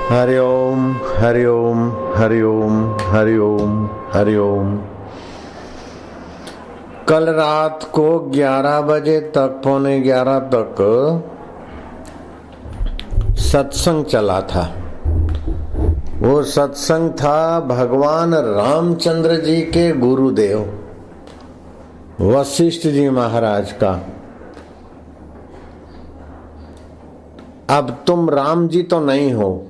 हरि ओम हरि ओम हरि ओम हरि ओम हरि ओम। कल रात को 11 बजे तक, पौने 11 तक सत्संग चला था। वो सत्संग था भगवान रामचंद्र जी के गुरुदेव वशिष्ठ जी महाराज का। अब तुम राम जी तो नहीं हो,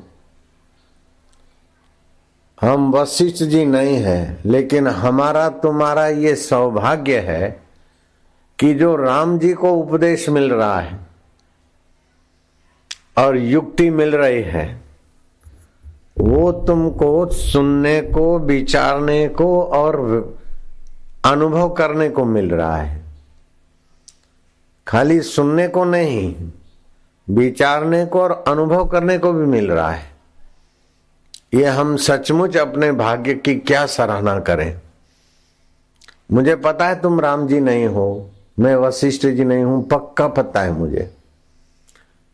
हम वशिष्ठ जी नहीं हैं, लेकिन हमारा तुम्हारा ये सौभाग्य है कि जो राम जी को उपदेश मिल रहा है और युक्ति मिल रही है, वो तुमको सुनने को, विचारने को और अनुभव करने को मिल रहा है। खाली सुनने को नहीं, विचारने को और अनुभव करने को भी मिल रहा है। ये हम सचमुच अपने भाग्य की क्या सराहना करें। मुझे पता है तुम राम जी नहीं हो, मैं वशिष्ठ जी नहीं हूं, पक्का पता है मुझे।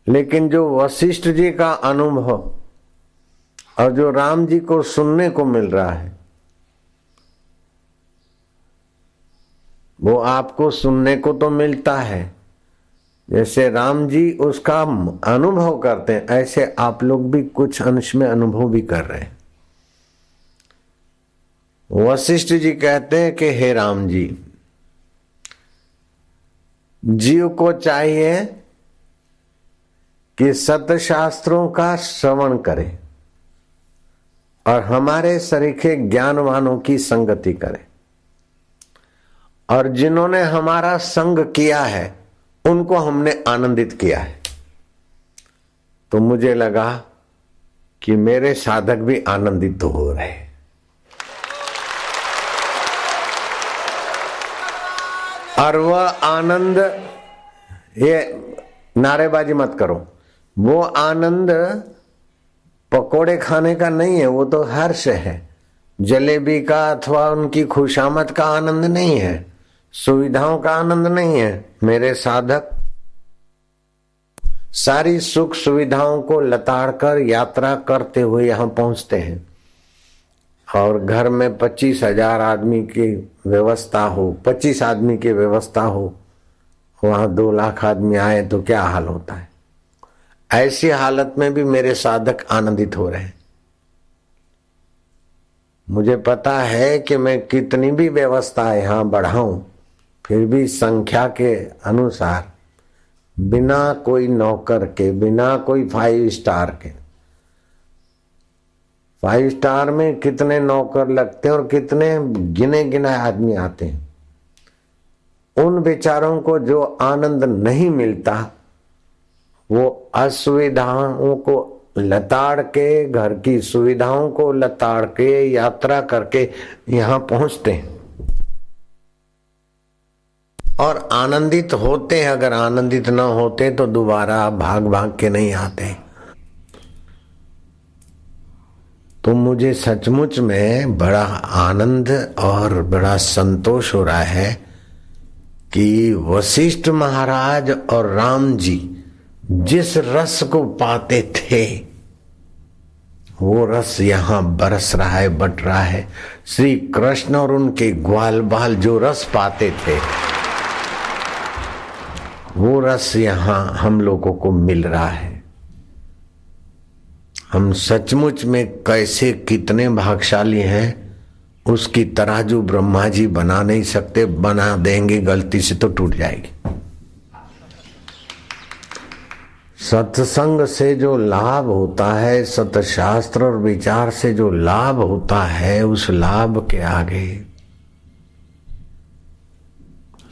लेकिन जो वशिष्ठ जी का अनुभव और जो राम जी को सुनने को मिल रहा है, वो आपको सुनने को तो मिलता है। जैसे राम जी उसका अनुभव करते हैं, ऐसे आप लोग भी कुछ अंश में अनुभव भी कर रहे हैं। वशिष्ठ जी कहते हैं कि हे राम जी, जीव को चाहिए कि सतशास्त्रों का श्रवण करे और हमारे सरीखे ज्ञानवानों की संगति करे, और जिन्होंने हमारा संग किया है उनको हमने आनंदित किया है। तो मुझे लगा कि मेरे साधक भी आनंदित तो हो रहे। और वह आनंद, ये नारेबाजी मत करो, वो आनंद पकोड़े खाने का नहीं है, वो तो हर्ष है। जलेबी का अथवा उनकी खुशामद का आनंद नहीं है, सुविधाओं का आनंद नहीं है। मेरे साधक सारी सुख सुविधाओं को लताड़कर यात्रा करते हुए यहां पहुंचते हैं, और घर में 25,000 आदमी की व्यवस्था हो, 25 आदमी की व्यवस्था हो, वहां 2 लाख आदमी आए तो क्या हाल होता है। ऐसी हालत में भी मेरे साधक आनंदित हो रहे हैं। मुझे पता है कि मैं कितनी भी व्यवस्था यहां बढ़ाऊं, फिर भी संख्या के अनुसार, बिना कोई नौकर के, बिना कोई 5 स्टार के, 5 स्टार में कितने नौकर लगते हैं और कितने गिने गिने आदमी आते हैं। उन बेचारों को जो आनंद नहीं मिलता, वो असुविधाओं को लताड़ के, घर की सुविधाओं को लताड़ के, यात्रा करके यहां पहुंचते हैं और आनंदित होते हैं। अगर आनंदित न होते तो दोबारा भाग भाग के नहीं आते। तो मुझे सचमुच में बड़ा आनंद और बड़ा संतोष हो रहा है कि वशिष्ठ महाराज और राम जी जिस रस को पाते थे, वो रस यहां बरस रहा है, बट रहा है। श्री कृष्ण और उनके ग्वाल बाल जो रस पाते थे, वो रस यहां हम लोगों को मिल रहा है। हम सचमुच में कैसे कितने भाग्यशाली हैं, उसकी तराजू ब्रह्मा जी बना नहीं सकते। बना देंगे गलती से तो टूट जाएगी। सत्संग से जो लाभ होता है, सतशास्त्र और विचार से जो लाभ होता है, उस लाभ के आगे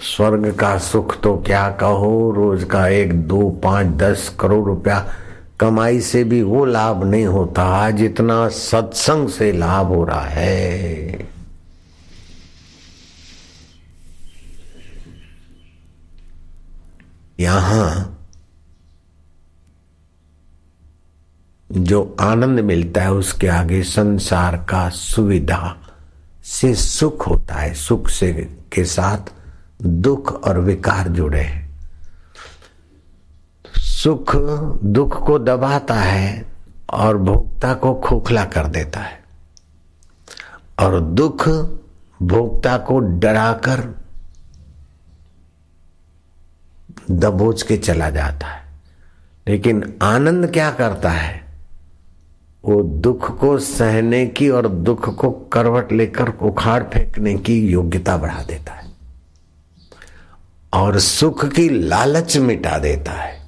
स्वर्ग का सुख तो क्या कहो, रोज का 1, 2, 5, 10 करोड़ रुपया कमाई से भी वो लाभ नहीं होता जितना सत्संग से लाभ हो रहा है। यहां जो आनंद मिलता है, उसके आगे संसार का सुविधा से सुख होता है। सुख से के साथ दुख और विकार जुड़े हैं। सुख दुख को दबाता है और भोक्ता को खोखला कर देता है, और दुख भोक्ता को डराकर दबोच के चला जाता है। लेकिन आनंद क्या करता है, वो दुख को सहने की और दुख को करवट लेकर उखाड़ फेंकने की योग्यता बढ़ा देता है, और सुख की लालच मिटा देता है।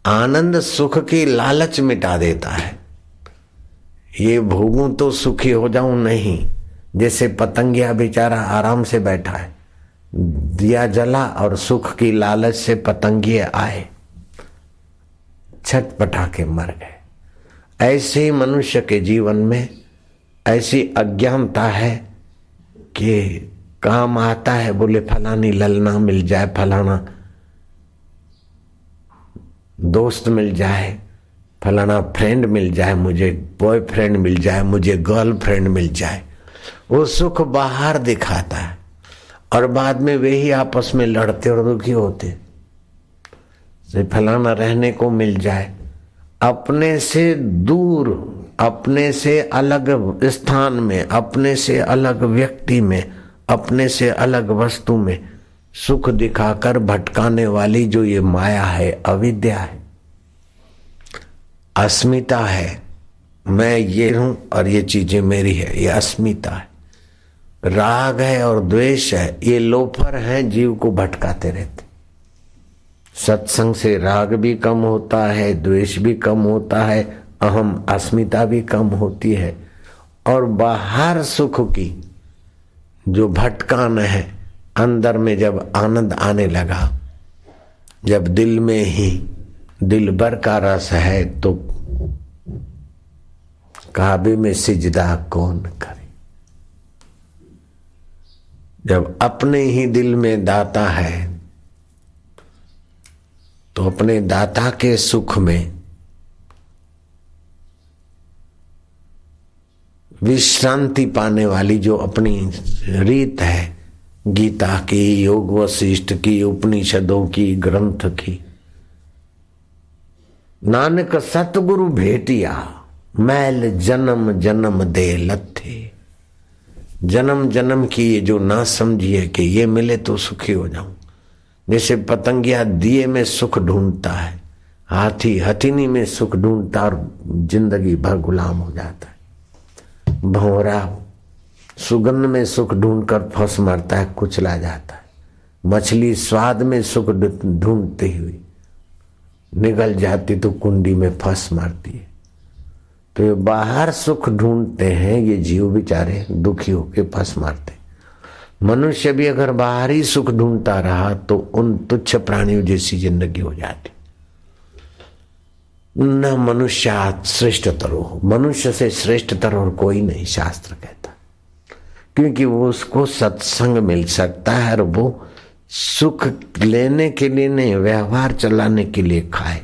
आनंद सुख की लालच मिटा देता है। ये भोगूं तो सुखी हो जाऊं नहीं, जैसे पतंगिया बेचारा आराम से बैठा है, दिया जला और सुख की लालच से पतंगिए आए, छटपटा के मर गए। ऐसे ही मनुष्य के जीवन में ऐसी अज्ञानता है कि काम आता है, बोले फलानी ललना मिल जाए, फलाना दोस्त मिल जाए, फलाना फ्रेंड मिल जाए, मुझे बॉयफ्रेंड मिल जाए, मुझे गर्लफ्रेंड मिल जाए। वो सुख बाहर दिखाता है और बाद में वे ही आपस में लड़ते और दुखी होते। से फलाना रहने को मिल जाए, अपने से दूर, अपने से अलग स्थान में, अपने से अलग व्यक्ति में, अपने से अलग वस्तु में सुख दिखाकर भटकाने वाली जो ये माया है, अविद्या है, अस्मिता है। मैं ये हूं और ये चीजें मेरी है, ये अस्मिता है। राग है और द्वेष है, ये लोफर हैं, जीव को भटकाते रहते। सत्संग से राग भी कम होता है, द्वेष भी कम होता है, अहम अस्मिता भी कम होती है, और बाहर सुख की जो भटकान है, अंदर में जब आनंद आने लगा, जब दिल में ही दिल भर का रस है, तो काबे में सिजदा कौन करे। जब अपने ही दिल में दाता है, तो अपने दाता के सुख में विश्रांति पाने वाली जो अपनी रीत है, गीता की, योग वशिष्ठ की, उपनिषदों की, ग्रंथ की, नानक सतगुरु भेटिया मैल जन्म जन्म दे लथे। जन्म जन्म की ये जो ना समझी है कि ये मिले तो सुखी हो जाऊं। जैसे पतंगिया दिए में सुख ढूंढता है, हाथी हथिनी में सुख ढूंढता और जिंदगी भर गुलाम हो जाता है। भंवरा सुगंध में सुख ढूंढकर फंस मरता है, कुचला जाता है। मछली स्वाद में सुख ढूंढती हुई निगल जाती तो कुंडी में फंस मारती है। तो ये बाहर सुख ढूंढते हैं, ये जीव बेचारे दुखी होके फंस मारते। मनुष्य भी अगर बाहर ही सुख ढूंढता रहा तो उन तुच्छ प्राणियों जैसी जिंदगी हो जाती। न मनुष्यात् श्रेष्ठतरो हो, मनुष्य से श्रेष्ठतर और कोई नहीं, शास्त्र कहता, क्योंकि वो उसको सत्संग मिल सकता है और वो सुख लेने के लिए नहीं, व्यवहार चलाने के लिए खाए।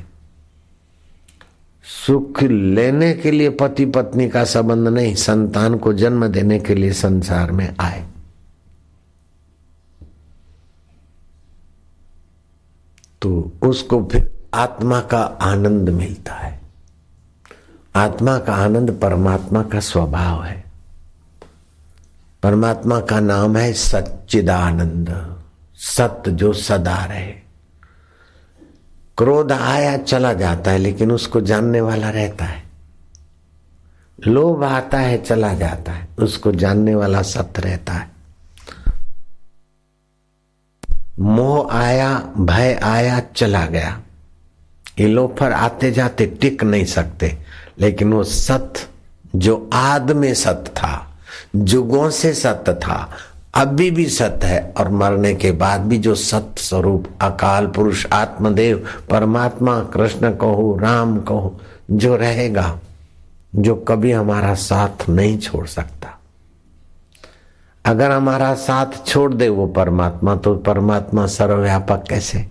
सुख लेने के लिए पति पत्नी का संबंध नहीं, संतान को जन्म देने के लिए संसार में आए। तो उसको फिर आत्मा का आनंद मिलता है। आत्मा का आनंद परमात्मा का स्वभाव है। परमात्मा का नाम है सच्चिदानंद, सत्य जो सदा रहे। क्रोध आया चला जाता है लेकिन उसको जानने वाला रहता है। लोभ आता है चला जाता है, उसको जानने वाला सत्य रहता है। मोह आया, भय आया, चला गया। ये लोफर आते जाते टिक नहीं सकते, लेकिन वो सत्य जो आद में सत्य था, जुगों से सत्य था, अभी भी सत्य है, और मरने के बाद भी जो सत्य स्वरूप अकाल पुरुष आत्मदेव परमात्मा, कृष्ण कहो, राम कहो, जो रहेगा, जो कभी हमारा साथ नहीं छोड़ सकता। अगर हमारा साथ छोड़ दे वो परमात्मा, तो परमात्मा सर्वव्यापक कैसे,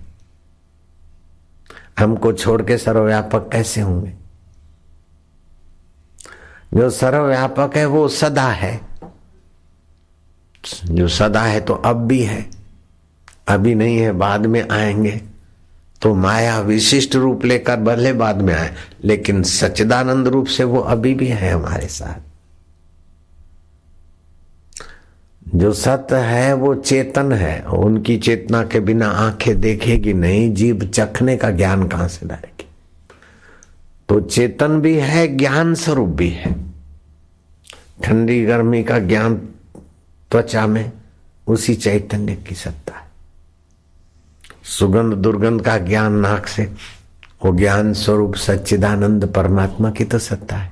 हमको छोड़ के सर्वव्यापक कैसे होंगे? जो सर्वव्यापक है वो सदा है। जो सदा है तो अब भी है, अभी नहीं है, बाद में आएंगे। तो माया विशिष्ट रूप लेकर भले बाद में आए, लेकिन सच्चिदानंद रूप से वो अभी भी है हमारे साथ। जो सत्य है वो चेतन है, उनकी चेतना के बिना आंखें देखेगी नहीं, जीभ चखने का ज्ञान कहां से लाएगी। तो चेतन भी है, ज्ञान स्वरूप भी है। ठंडी गर्मी का ज्ञान त्वचा में, उसी चैतन्य की सत्ता है। सुगंध दुर्गंध का ज्ञान नाक से, वो ज्ञान स्वरूप सच्चिदानंद परमात्मा की तो सत्ता है।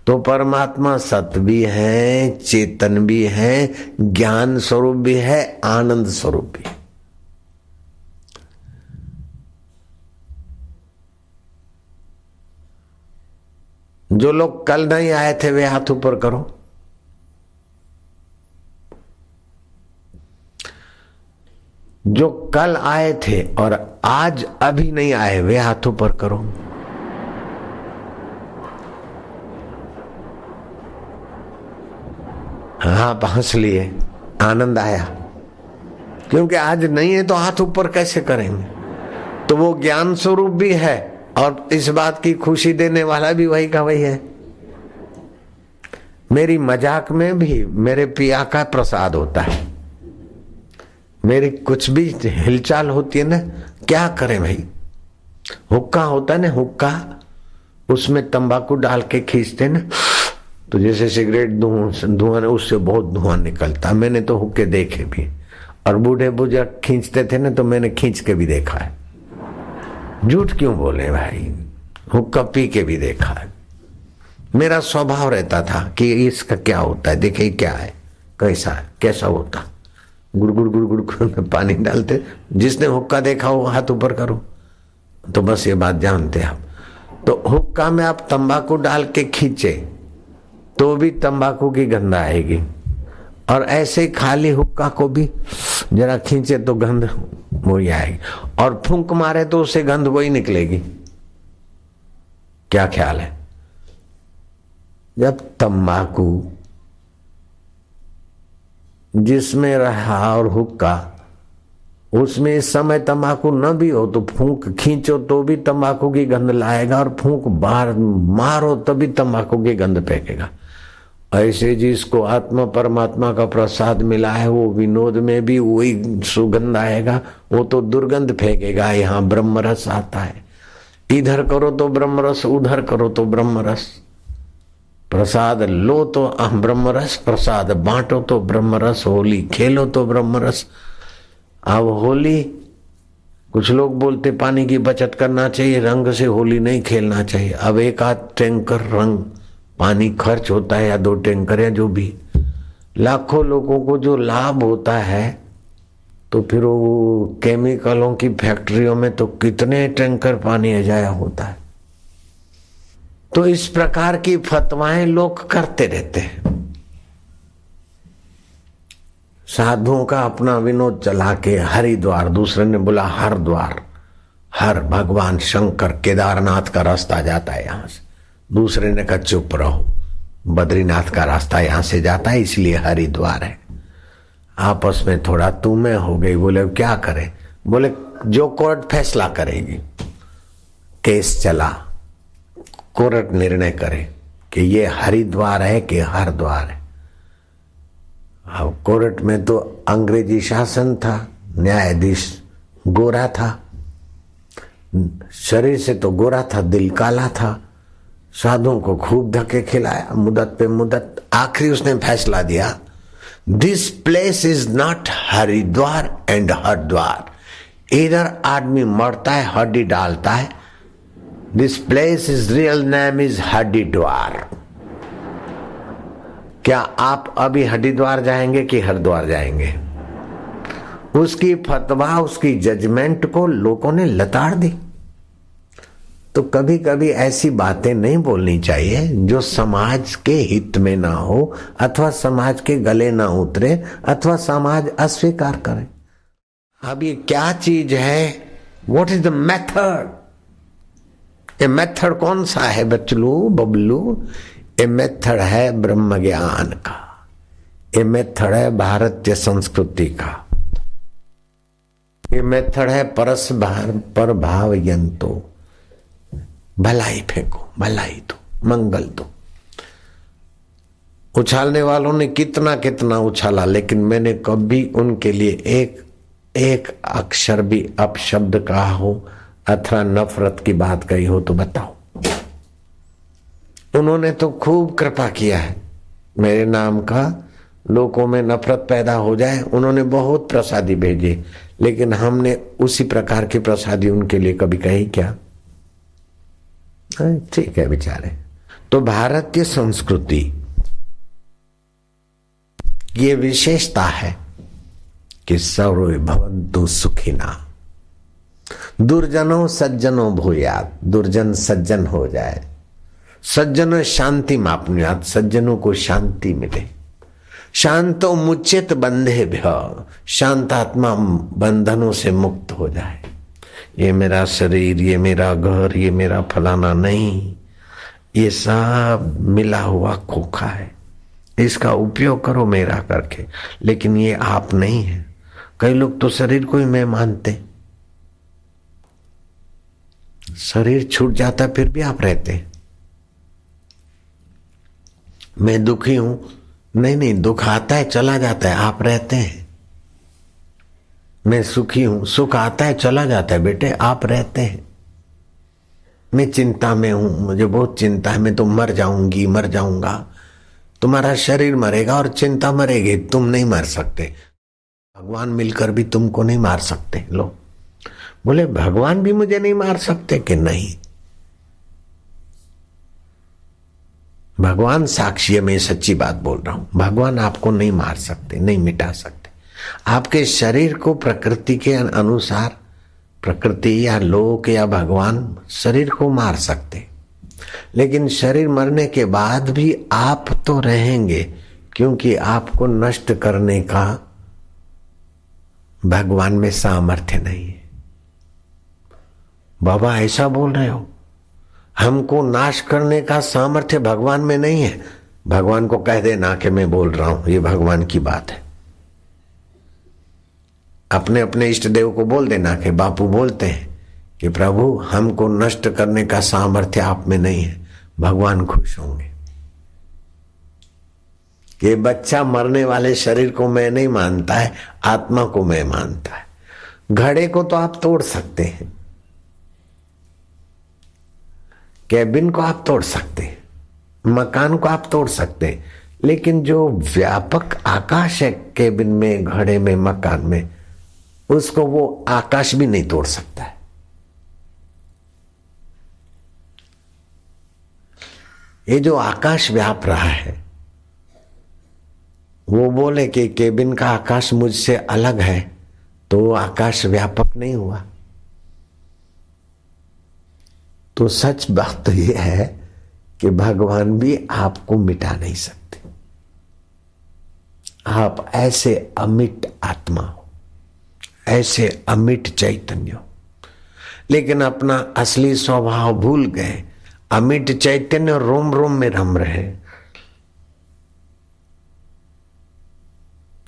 तो परमात्मा सत्य भी है, चेतन भी है, ज्ञान स्वरूप भी है, आनंद स्वरूप भी है। जो लोग कल नहीं आए थे वे हाथ ऊपर करो। जो कल आए थे और आज अभी नहीं आए वे हाथ ऊपर करो। हाँ, आप हंस लिए, आनंद आया, क्योंकि आज नहीं है तो हाथ ऊपर कैसे करेंगे। तो वो ज्ञान स्वरूप भी है और इस बात की खुशी देने वाला भी वही का वही है। मेरी मजाक में भी मेरे पिया का प्रसाद होता है। मेरी कुछ भी हिलचाल होती है ना, क्या करें भाई, हुक्का होता है ना, हुक्का, उसमें तंबाकू डाल के खींचते ना, तो जैसे सिगरेट धुआं उससे बहुत धुआं निकलता। मैंने तो हुक्के देखे भी, और बूढ़े बुजुर्ग खींचते थे ना तो मैंने खींच के भी देखा है। झूठ क्यों बोले भाई, हुक्का पी के भी देखा है। मेरा स्वभाव रहता था कि इसका क्या होता है, देखे क्या है, कैसा है, कैसा होता। गुड़ गुड़ गुड़ गुड़ पानी डालते। जिसने हुक्का देखा हो हाथ ऊपर करो। तो बस ये बात जानते आप। तो हुक्का में आप तंबाकू डाल के खींचे तो भी तंबाकू की गंध आएगी, और ऐसे खाली हुक्का को भी जरा खींचे तो गंध वही आएगी, और फूंक मारे तो उससे गंध वही निकलेगी। क्या ख्याल है? जब तंबाकू जिसमें रहा और हुक्का उसमें इस समय तंबाकू न भी हो तो फूंक खींचो तो भी तंबाकू की गंध लाएगा, और फूंक बाहर मारो तभी तंबाकू की गंध फेंकेगा। ऐसे जिसको आत्मा परमात्मा का प्रसाद मिला है वो विनोद में भी वही सुगंध आएगा, वो तो दुर्गंध फेंकेगा। यहाँ ब्रह्मरस आता है, इधर करो तो ब्रह्मरस, उधर करो तो ब्रह्मरस। प्रसाद लो तो ब्रह्मरस, प्रसाद बांटो तो ब्रह्मरस, होली खेलो तो ब्रह्मरस। अब होली, कुछ लोग बोलते पानी की बचत करना चाहिए, रंग से होली नहीं खेलना चाहिए। अब एक आध टैंकर रंग पानी खर्च होता है, या 2 टैंकर, या जो भी, लाखों लोगों को जो लाभ होता है, तो फिर वो केमिकलों की फैक्ट्रियों में तो कितने टैंकर पानी अजाया होता है। तो इस प्रकार की फतवाएं लोग करते रहते हैं। साधुओं का अपना विनोद चला के हरिद्वार, दूसरे ने बोला हरद्वार, हर भगवान शंकर केदारनाथ का रास्ता जाता है यहां से। दूसरे ने कहा चुप रहो, बद्रीनाथ का रास्ता यहां से जाता है इसलिए हरिद्वार है। आपस में थोड़ा तू में हो गई। बोले क्या करें? बोले जो कोर्ट फैसला करेगी। केस चला, कोर्ट निर्णय करे कि ये हरिद्वार है कि हरद्वार है। अब कोर्ट में तो अंग्रेजी शासन था, न्यायाधीश गोरा था, शरीर से तो गोरा था, दिल काला था। साधुओं को खूब धक्के खिलाया, मुदत पे मुदत। आखिरी उसने फैसला दिया, this place is not Haridwar and Hardwar. इधर आदमी मरता है, हड्डी डालता है। This place is real name is Haridwar. क्या आप अभी हरिद्वार जाएंगे कि हरिद्वार जाएंगे? उसकी फतवा, उसकी जजमेंट को लोगों ने लताड़ दी। तो कभी कभी ऐसी बातें नहीं बोलनी चाहिए जो समाज के हित में ना हो, अथवा समाज के गले ना उतरे, अथवा समाज अस्वीकार करे। अब ये क्या चीज है? What is the method? ये मेथड कौन सा है बचलू बबलू? ये मेथड है ब्रह्म ज्ञान का, ये मेथड है भारतीय संस्कृति का। ये मेथड है परस पर भाव यंतो, भलाई फेंको, भलाई दो, मंगल दो। उछालने वालों ने कितना कितना उछाला, लेकिन मैंने कभी उनके लिए एक अक्षर भी अपशब्द कहा हो अथवा नफरत की बात कही हो तो बताओ। उन्होंने तो खूब कृपा किया है मेरे नाम का, लोगों में नफरत पैदा हो जाए, उन्होंने बहुत प्रसादी भेजे, लेकिन हमने उसी प्रकार की प्रसादी उनके लिए कभी कही क्या? ठीक है बेचारे। तो भारतीय संस्कृति ये विशेषता है कि सर्वे भवन्तु सुखिना, दुर्जनों सज्जनों भूयात्, दुर्जन सज्जन हो जाए, सज्जनों शांति मापनुयात्, सज्जनों को शांति मिले। शांतो मुच्चित बंधेभ्य, शांतात्मा बंधनों से मुक्त हो जाए। ये मेरा शरीर, ये मेरा घर, ये मेरा फलाना नहीं, ये सब मिला हुआ खोखा है, इसका उपयोग करो मेरा करके, लेकिन ये आप नहीं है। कई लोग तो शरीर को ही मैं मानते, शरीर छूट जाता फिर भी आप रहते। मैं दुखी हूं, नहीं, दुख आता है चला जाता है, आप रहते हैं। मैं सुखी हूं, सुख आता है चला जाता है, बेटे आप रहते हैं। मैं चिंता में हूं, मुझे बहुत चिंता है, मैं तो मर जाऊंगी, मर जाऊंगा। तुम्हारा शरीर मरेगा और चिंता मरेगी, तुम नहीं मर सकते। भगवान मिलकर भी तुमको नहीं मार सकते। लो बोले भगवान भी मुझे नहीं मार सकते कि नहीं, भगवान साक्षी है, मैं सच्ची बात बोल रहा हूं। भगवान आपको नहीं मार सकते, नहीं मिटा सकते। आपके शरीर को प्रकृति के अनुसार, प्रकृति या लोक या भगवान शरीर को मार सकते, लेकिन शरीर मरने के बाद भी आप तो रहेंगे, क्योंकि आपको नष्ट करने का भगवान में सामर्थ्य नहीं है। बाबा ऐसा बोल रहे हो, हमको नाश करने का सामर्थ्य भगवान में नहीं है। भगवान को कह देना कि मैं बोल रहा हूं, ये भगवान की बात है। अपने अपने इष्ट देव को बोल देना कि बापू बोलते हैं कि प्रभु हमको नष्ट करने का सामर्थ्य आप में नहीं है। भगवान खुश होंगे। ये बच्चा मरने वाले शरीर को मैं नहीं मानता है, आत्मा को मैं मानता है। घड़े को तो आप तोड़ सकते हैं, कैबिन को आप तोड़ सकते हैं, मकान को आप तोड़ सकते हैं, लेकिन जो व्यापक आकाश है कैबिन में, घड़े में, मकान में, उसको वो आकाश भी नहीं तोड़ सकता है। ये जो आकाश व्याप रहा है, वो बोले कि केबिन का आकाश मुझसे अलग है, तो वो आकाश व्यापक नहीं हुआ। तो सच बात तो ये है कि भगवान भी आपको मिटा नहीं सकते। आप ऐसे अमिट आत्मा हो, ऐसे अमिट चैतन्य हो, लेकिन अपना असली स्वभाव भूल गए। अमिट चैतन्य रोम रोम में रम रहे,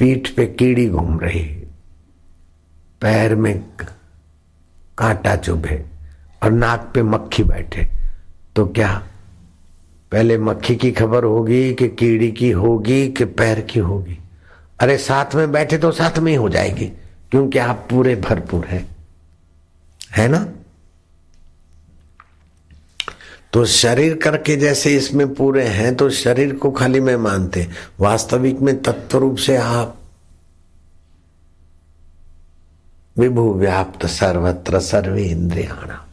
पीठ पे कीड़ी घूम रही, पैर में कांटा चुभे और नाक पे मक्खी बैठे, तो क्या पहले मक्खी की खबर होगी कि कीड़ी की होगी कि पैर की होगी? अरे साथ में बैठे तो साथ में ही हो जाएगी, क्योंकि आप पूरे भरपूर हैं, है ना? तो शरीर करके जैसे इसमें पूरे हैं, तो शरीर को खाली में मानते, वास्तविक में तत्व रूप से आप विभु व्याप्त सर्वत्र सर्वे इंद्रियाणा।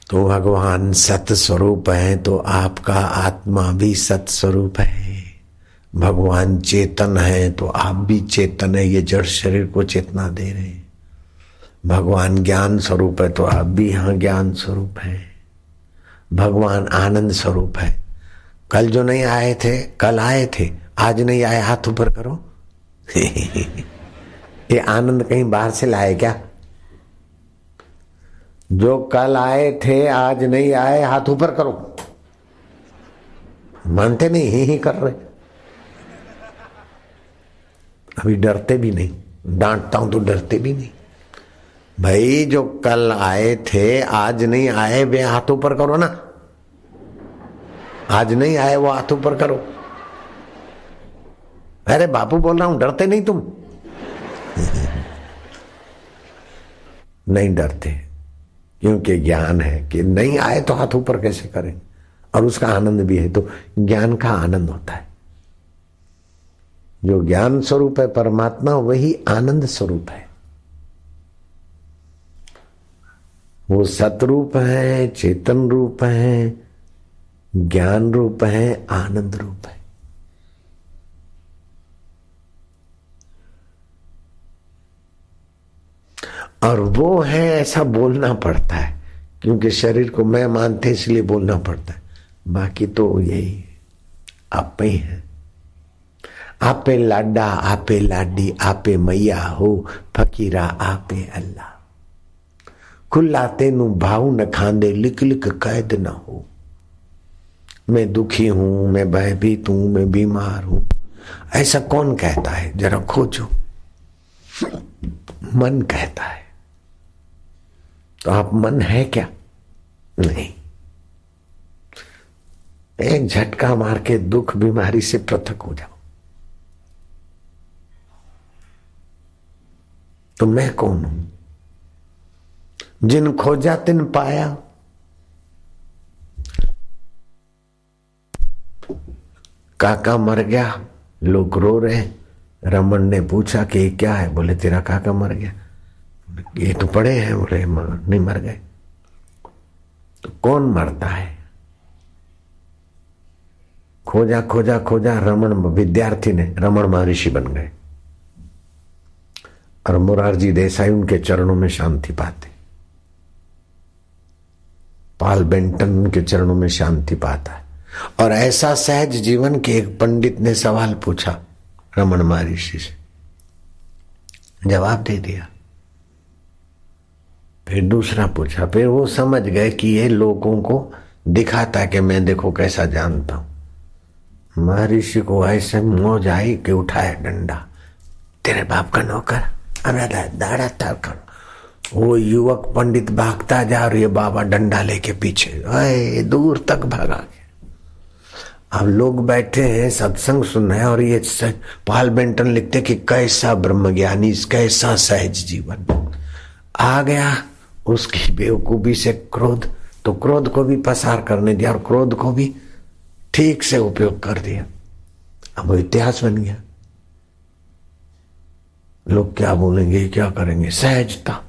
तो भगवान सत स्वरूप है, तो आपका आत्मा भी सत स्वरूप है। भगवान चेतन है, तो आप भी चेतन है, ये जड़ शरीर को चेतना दे रहे हैं। भगवान ज्ञान स्वरूप है, तो आप भी यहाँ ज्ञान स्वरूप है। भगवान आनंद स्वरूप है। कल जो नहीं आए थे, कल आए थे, आज नहीं आए, हाथ ऊपर करो। ये आनंद कहीं बाहर से लाए क्या? जो कल आए थे आज नहीं आए, हाथ ऊपर करो। मानते नहीं, ही कर रहे। अभी डरते भी नहीं, डांटता हूं तो डरते भी नहीं। भाई जो कल आए थे आज नहीं आए, वे हाथ ऊपर करो ना। आज नहीं आए वो हाथ ऊपर करो। अरे बापू बोल रहा हूं, डरते नहीं तुम? नहीं डरते, क्योंकि ज्ञान है कि नहीं आए तो हाथ ऊपर कैसे करें, और उसका आनंद भी है। तो ज्ञान का आनंद होता है। जो ज्ञान स्वरूप है परमात्मा, वही आनंद स्वरूप है। वो सतरूप है, चेतन रूप है, ज्ञान रूप है, आनंद रूप है। और वो है ऐसा बोलना पड़ता है, क्योंकि शरीर को मैं मानते इसलिए बोलना पड़ता है। बाकी तो यही आप ही है। आपे लाडा आपे लाडी आपे मैया हो, फकीरा आपे अल्लाह। खुला तेनू भाव न खांदे, लिख लिख कैद न हो। मैं दुखी हूं, मैं भयभीत हूं, मैं बीमार हूं, ऐसा कौन कहता है? जरा खोजो। मन कहता है। तो आप मन है क्या? नहीं। एक झटका मार के दुख बीमारी से पृथक हो जाओ। तो मैं कौन हूं? जिन खोजा तिन पाया। काका मर गया, लोग रो रहे। रमन ने पूछा कि ये क्या है? बोले तेरा काका मर गया। ये तो पड़े हैं। बोले नहीं मर गए। तो कौन मरता है? खोजा खोजा खोजा, रमन विद्यार्थी ने रमन महर्षि बन गए, और मोरारजी देसाई उनके चरणों में शांति पाते। पाल बेंटन उनके चरणों में शांति पाता है। और ऐसा सहज जीवन के एक पंडित ने सवाल पूछा रमन महर्षि से, जवाब दे दिया। फिर दूसरा पूछा, फिर वो समझ गए कि ये लोगों को दिखाता है कि मैं देखो कैसा जानता हूं। महर्षि को ऐसे मौज आई कि उठाया डंडा, तेरे बाप का नौकर, दाड़ा कर। वो युवक पंडित भागता जा, और ये बाबा डंडा लेके पीछे दूर तक भागा गया। अब लोग बैठे हैं सत्संग सुन रहे हैं, और ये पाल बेंटन लिखते कि कैसा ब्रह्मज्ञानी, कैसा सहज जीवन। आ गया उसकी बेवकूफी से क्रोध, तो क्रोध को भी पसार करने दिया, और क्रोध को भी ठीक से उपयोग कर दिया। अब वो इतिहास बन गया। लोग क्या बोलेंगे, क्या करेंगे? सहजता।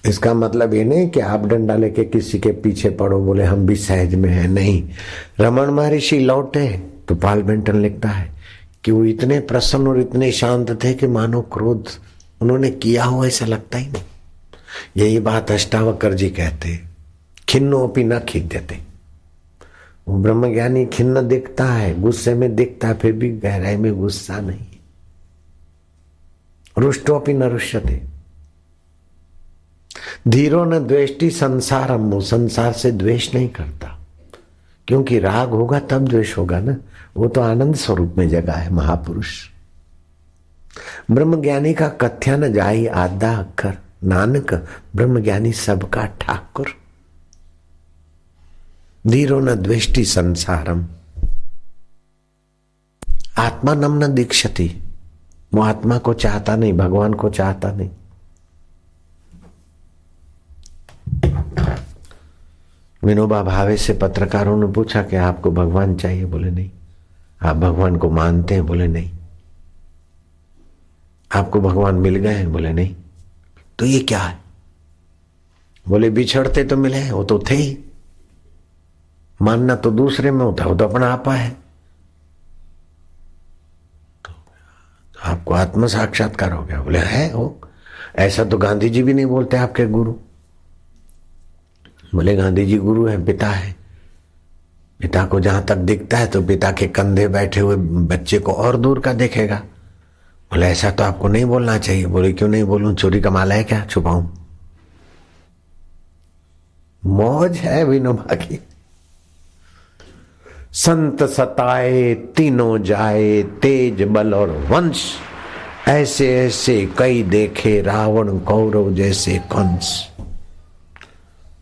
इसका मतलब ये नहीं कि आप डंडा लेके किसी के पीछे पड़ो, बोले हम भी सहज में हैं। नहीं। रमन महर्षि लौटे तो पाल बेंटन लिखता है कि वो इतने प्रसन्न और इतने शांत थे कि मानो क्रोध उन्होंने किया हो ऐसा लगता ही नहीं। यही बात अष्टावक्र जी कहते, खिन्नोपि न खिद्यते। वो ब्रह्मज्ञानी खिन्न दिखता है, गुस्से में दिखता है, फिर भी गहराई में गुस्सा नहीं। रुष्टोपि न रुष्यते। धीरो न द्वेष्टि संसारम। वो संसार से द्वेष नहीं करता, क्योंकि राग होगा तब द्वेष होगा ना। वो तो आनंद स्वरूप में जगा है महापुरुष। ब्रह्मज्ञानी का कथ्या न जाई आधा अक्षर, नानक ब्रह्मज्ञानी सबका ठाकुर। धीरो न द्वेष्टि संसारम। आत्मा नम न दीक्षति। वो आत्मा को चाहता नहीं, भगवान को चाहता नहीं। विनोबा भावे से पत्रकारों ने पूछा कि आपको भगवान चाहिए? बोले नहीं। आप भगवान को मानते हैं? बोले नहीं। आपको भगवान मिल गए हैं? बोले नहीं। तो ये क्या है? बोले बिछड़ते तो मिले, वो तो थे ही। मानना तो दूसरे में होता, वो तो अपना आपा है। तो आपको आत्म साक्षात्कार हो गया? बोले है हो। ऐसा तो गांधी जी भी नहीं बोलते आपके गुरु। बोले गांधी जी गुरु है, पिता है। पिता को जहां तक दिखता है तो पिता के कंधे बैठे हुए बच्चे को और दूर का देखेगा। बोले ऐसा तो आपको नहीं बोलना चाहिए। बोले क्यों नहीं बोलूं? चोरी का माल है क्या, छुपाऊं? मौज है विनोबा की। संत सताए तीनों जाए, तेज बल और वंश, ऐसे ऐसे कई देखे रावण कौरव जैसे कंस।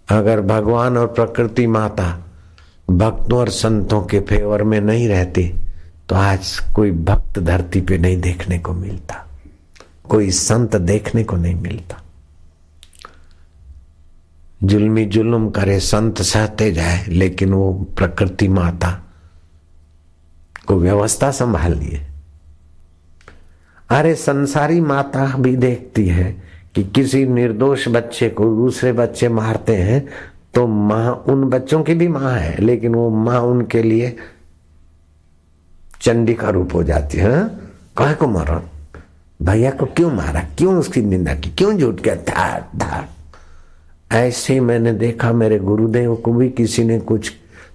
अगर भगवान और प्रकृति माता भक्तों और संतों के फेवर में नहीं रहती तो आज कोई भक्त धरती पे नहीं देखने को मिलता, कोई संत देखने को नहीं मिलता। जुल्मी जुल्म करे, संत सहते जाए, लेकिन वो प्रकृति माता को व्यवस्था संभालनी है। अरे संसारी माता भी देखती है कि किसी निर्दोष बच्चे को दूसरे बच्चे मारते हैं तो माँ, उन बच्चों की भी माँ है, लेकिन वो माँ उनके लिए चंडी का रूप हो जाती है। काहे को मारा, भैया को क्यों मारा, क्यों उसकी निंदा की, क्यों झूठ किया, धाड़ धाड़। ऐसे मैंने देखा मेरे गुरुदेव को भी किसी ने कुछ,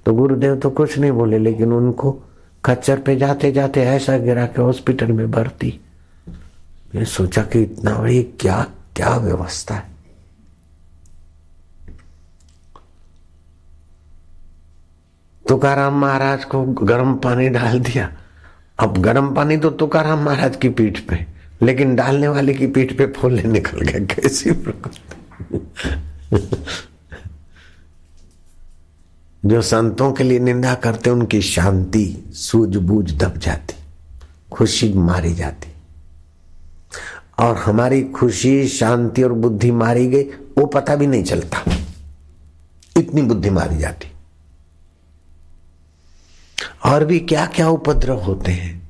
तो गुरुदेव तो कुछ नहीं बोले, लेकिन उनको खच्चर पे जाते जाते ऐसा गिरा के हॉस्पिटल में भर्ती। मैं सोचा कि इतना बड़ी क्या क्या व्यवस्था है। तुकाराम महाराज को गर्म पानी डाल दिया। अब गर्म पानी तो तुकाराम महाराज की पीठ पे, लेकिन डालने वाले की पीठ पे फोले निकल गए। कैसी प्रकृति। जो संतों के लिए निंदा करते उनकी शांति सूझबूझ दब जाती, खुशी मारी जाती, और हमारी खुशी शांति और बुद्धि मारी गई वो पता भी नहीं चलता, इतनी बुद्धि मारी जाती। और भी क्या क्या उपद्रव होते हैं।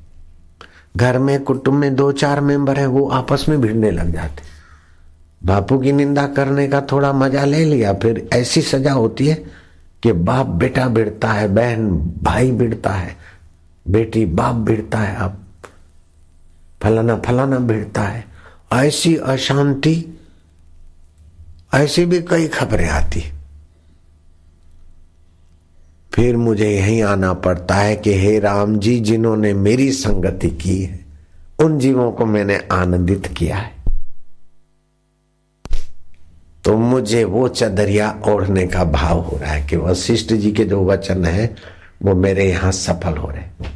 घर में कुटुंब में 2-4 मेंबर है, वो आपस में भिड़ने लग जाते। बापू की निंदा करने का थोड़ा मजा ले लिया, फिर ऐसी सजा होती है कि बाप बेटा भिड़ता है, बहन भाई भिड़ता है, बेटी बाप भिड़ता है, अब फलाना फलाना भिड़ता है। ऐसी अशांति, ऐसी भी कई खबरें आती। फिर मुझे यहीं आना पड़ता है कि हे राम जी, जिन्होंने मेरी संगति की है उन जीवों को मैंने आनंदित किया है, तो मुझे वो चदरिया ओढ़ने का भाव हो रहा है कि वशिष्ठ जी के जो वचन है वो मेरे यहां सफल हो रहे।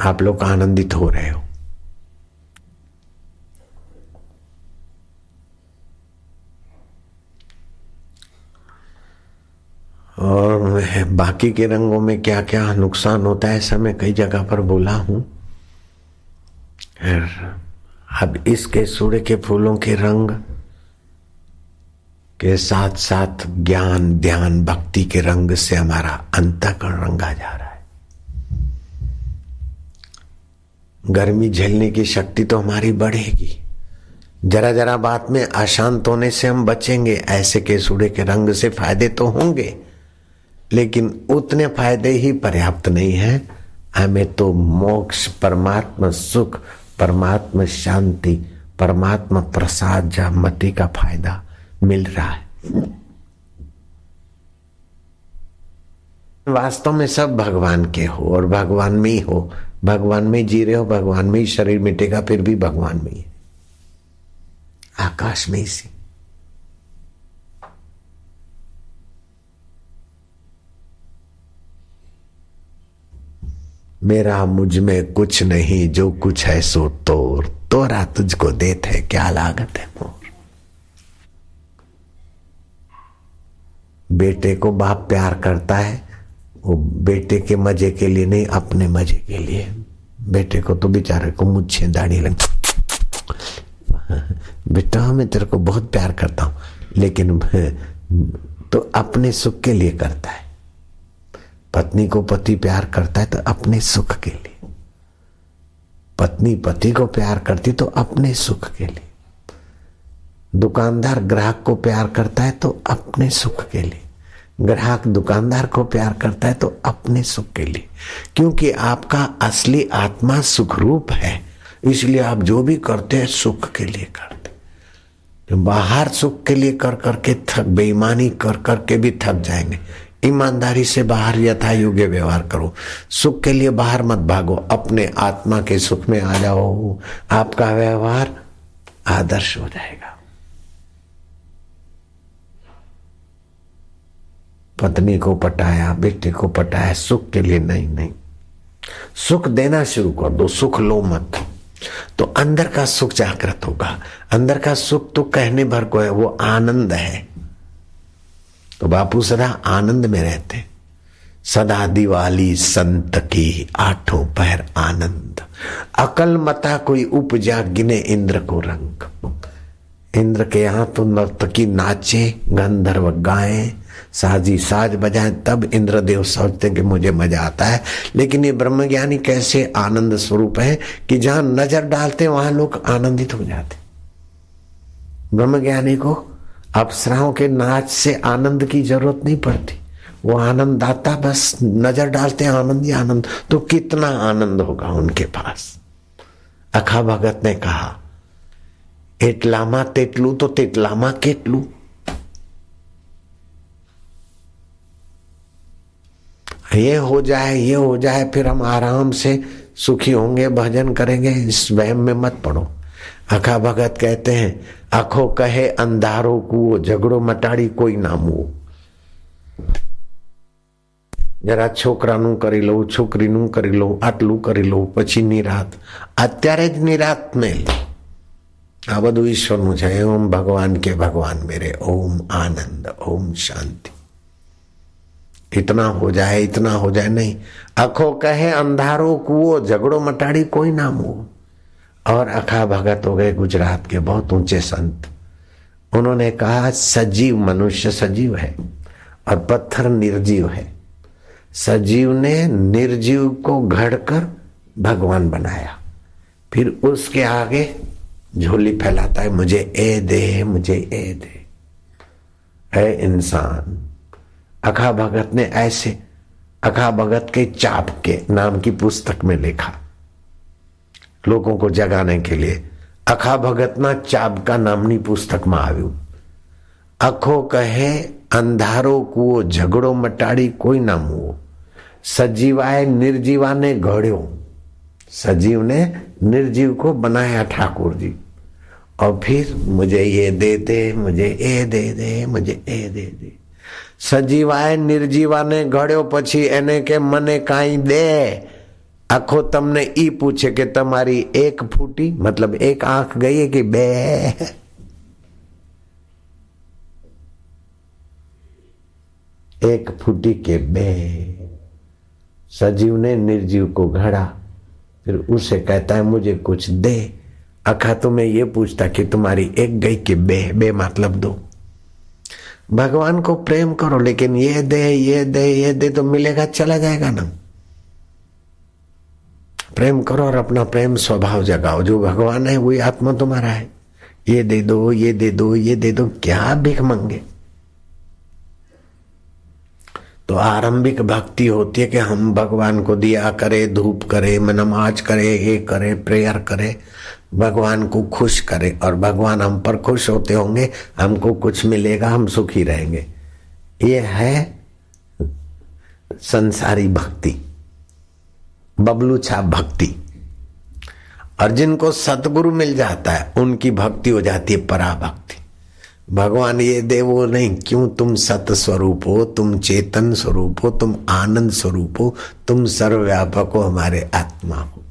आप लोग आनंदित हो रहे हो। और बाकी के रंगों में क्या क्या नुकसान होता है ऐसा मैं कई जगह पर बोला हूं। अब इसके सूर्य के फूलों के रंग के साथ साथ ज्ञान ध्यान भक्ति के रंग से हमारा अंतःकरण रंगा जा रहा है। गर्मी झेलने की शक्ति तो हमारी बढ़ेगी। जरा जरा बात में अशांत होने से हम बचेंगे। ऐसे के सूर्य के रंग से फायदे तो होंगे, लेकिन उतने फायदे ही पर्याप्त नहीं है। हमें तो मोक्ष, परमात्मा सुख, परमात्मा शांति, परमात्मा प्रसाद मति का फायदा मिल रहा है। वास्तव में सब भगवान के हो और भगवान में ही हो, भगवान में जी रहे हो, भगवान में ही शरीर मिटेगा, फिर भी भगवान में ही, आकाश में ही सी। मेरा मुझ में कुछ नहीं, जो कुछ है सो तोरा तुझको देते है, क्या लागत है मोर। बेटे को बाप प्यार करता है, वो बेटे के मजे के लिए नहीं, अपने मजे के लिए। बेटे को तो बेचारे को मुझे दाढ़ी लग, बेटा मैं तेरे को बहुत प्यार करता हूं, लेकिन तो अपने सुख के लिए करता है। पत्नी को पति प्यार करता है तो अपने सुख के लिए, पत्नी पति को प्यार करती तो अपने सुख के लिए, दुकानदार ग्राहक को प्यार करता है तो अपने सुख के लिए, ग्राहक दुकानदार को प्यार करता है तो अपने सुख के लिए। क्योंकि आपका असली आत्मा सुखरूप है, इसलिए आप जो भी करते हैं सुख के लिए करते। बाहर सुख के लिए कर करके थक, बेईमानी कर करके भी थक जाएंगे। ईमानदारी से बाहर यथा योग्य व्यवहार करो। सुख के लिए बाहर मत भागो, अपने आत्मा के सुख में आ जाओ। आपका व्यवहार आदर्श हो जाएगा। पत्नी को पटाया, बेटे को पटाया, सुख के लिए नहीं। नहीं, सुख देना शुरू कर दो, सुख लो मत, तो अंदर का सुख जागृत होगा। अंदर का सुख तो कहने भर को है, वो आनंद है। तो बापू सदा आनंद में रहते, सदा दिवाली संत की, आठों पहर आनंद। अकल मता कोई उपजा, गिने इंद्र को रंग। इंद्र के यहाँ तो नर्तकी नाचे, गंधर्व गाएं, साजी साज बजाएं, तब इंद्रदेव सोचते कि मुझे मजा आता है। लेकिन ये ब्रह्मज्ञानी कैसे आनंद स्वरूप है कि जहां नजर डालते वहां लोग आनंदित हो जाते। ब्रह्मज्ञानी को अप्सराओं के नाच से आनंद की जरूरत नहीं पड़ती, वो आनंद आता, बस नजर डालते आनंद ही आनंद। तो कितना आनंद होगा उनके पास। अखा भगत ने कहा, एटलामा तेटलू तो तेटलामा केटलू। ये हो जाए फिर हम आराम से सुखी होंगे, भजन करेंगे, इस वहम में मत पड़ो। अखा भगत कहते हैं, आखो कहे अंधारो कुओ, झगड़ो मटाड़ी कोई ना मुओ। जरा છોકરાનું કરી લો, છોકરીનું કરી લો, આટલું કરી લો, પછી નિરાત, અત્યારે જ નિરાત નહીં। આ બધું ઈશ્વરનું છે। ઓમ ભગવાન के भगवान मेरे, ओम आनंद, ओम शांति। इतना हो जाए नहीं। अखो कहे अंधारो कुओ, झगड़ो मटाड़ी कोई ना मुओ। और अखा भगत हो गए गुजरात के बहुत ऊंचे संत। उन्होंने कहा, सजीव मनुष्य सजीव है और पत्थर निर्जीव है। सजीव ने निर्जीव को घड़कर भगवान बनाया, फिर उसके आगे झोली फैलाता है, मुझे ए दे, मुझे ए दे। है इंसान। अखा भगत ने ऐसे, अखा भगत के चाप के नाम की पुस्तक में लिखा, लोगों को जगाने के लिए। अखा भगत ना चाप का नामनी पुस्तक में आव्યું। अखो कहे अंधारो कुओ, झगड़ो मटाड़ी कोई ना मुओ। सजीवाए निर्जीवा ने घड़्यो। सजीव ने निर्जीव को बनाया ठाकुर जी। और फिर मुझे ये दे दे, मुझे ए दे दे, मुझे ए दे दे। सजीवाए निर्जीवा ने घड़्यो, પછી એને કે મને કાઈ દે। આખો તમને ઈ પૂછે કે તમારી એક ફૂટી, मतलब एक आंख गई है कि बे। एक फूटी के बे। सजीव ने निर्जीव को घड़ा, फिर उसे कहता है मुझे कुछ दे। अखा तो मैं ये पूछता कि तुम्हारी एक गई कि बे, बे मतलब दो। भगवान को प्रेम करो, लेकिन ये दे, ये दे, ये दे तो मिलेगा, चला जाएगा ना। प्रेम करो और अपना प्रेम स्वभाव जगाओ। जो भगवान है वही आत्मा तुम्हारा है। ये दे दो, ये दे दो, ये दे दो, क्या भीख मांगे। तो आरंभिक भक्ति होती है कि हम भगवान को दिया करे, धूप करे, नमाज करे, ये करे, प्रेयर करे, भगवान को खुश करे। और भगवान हम पर खुश होते होंगे, हमको कुछ मिलेगा, हम सुखी रहेंगे। ये है संसारी भक्ति, बबलू छाप भक्ति। और जिनको सतगुरु मिल जाता है उनकी भक्ति हो जाती है पराभक्ति। भगवान ये दे वो नहीं, क्यों? तुम सत स्वरूप हो, तुम चेतन स्वरूप हो, तुम आनंद स्वरूप हो, तुम सर्वव्यापक हो, हमारे आत्मा हो।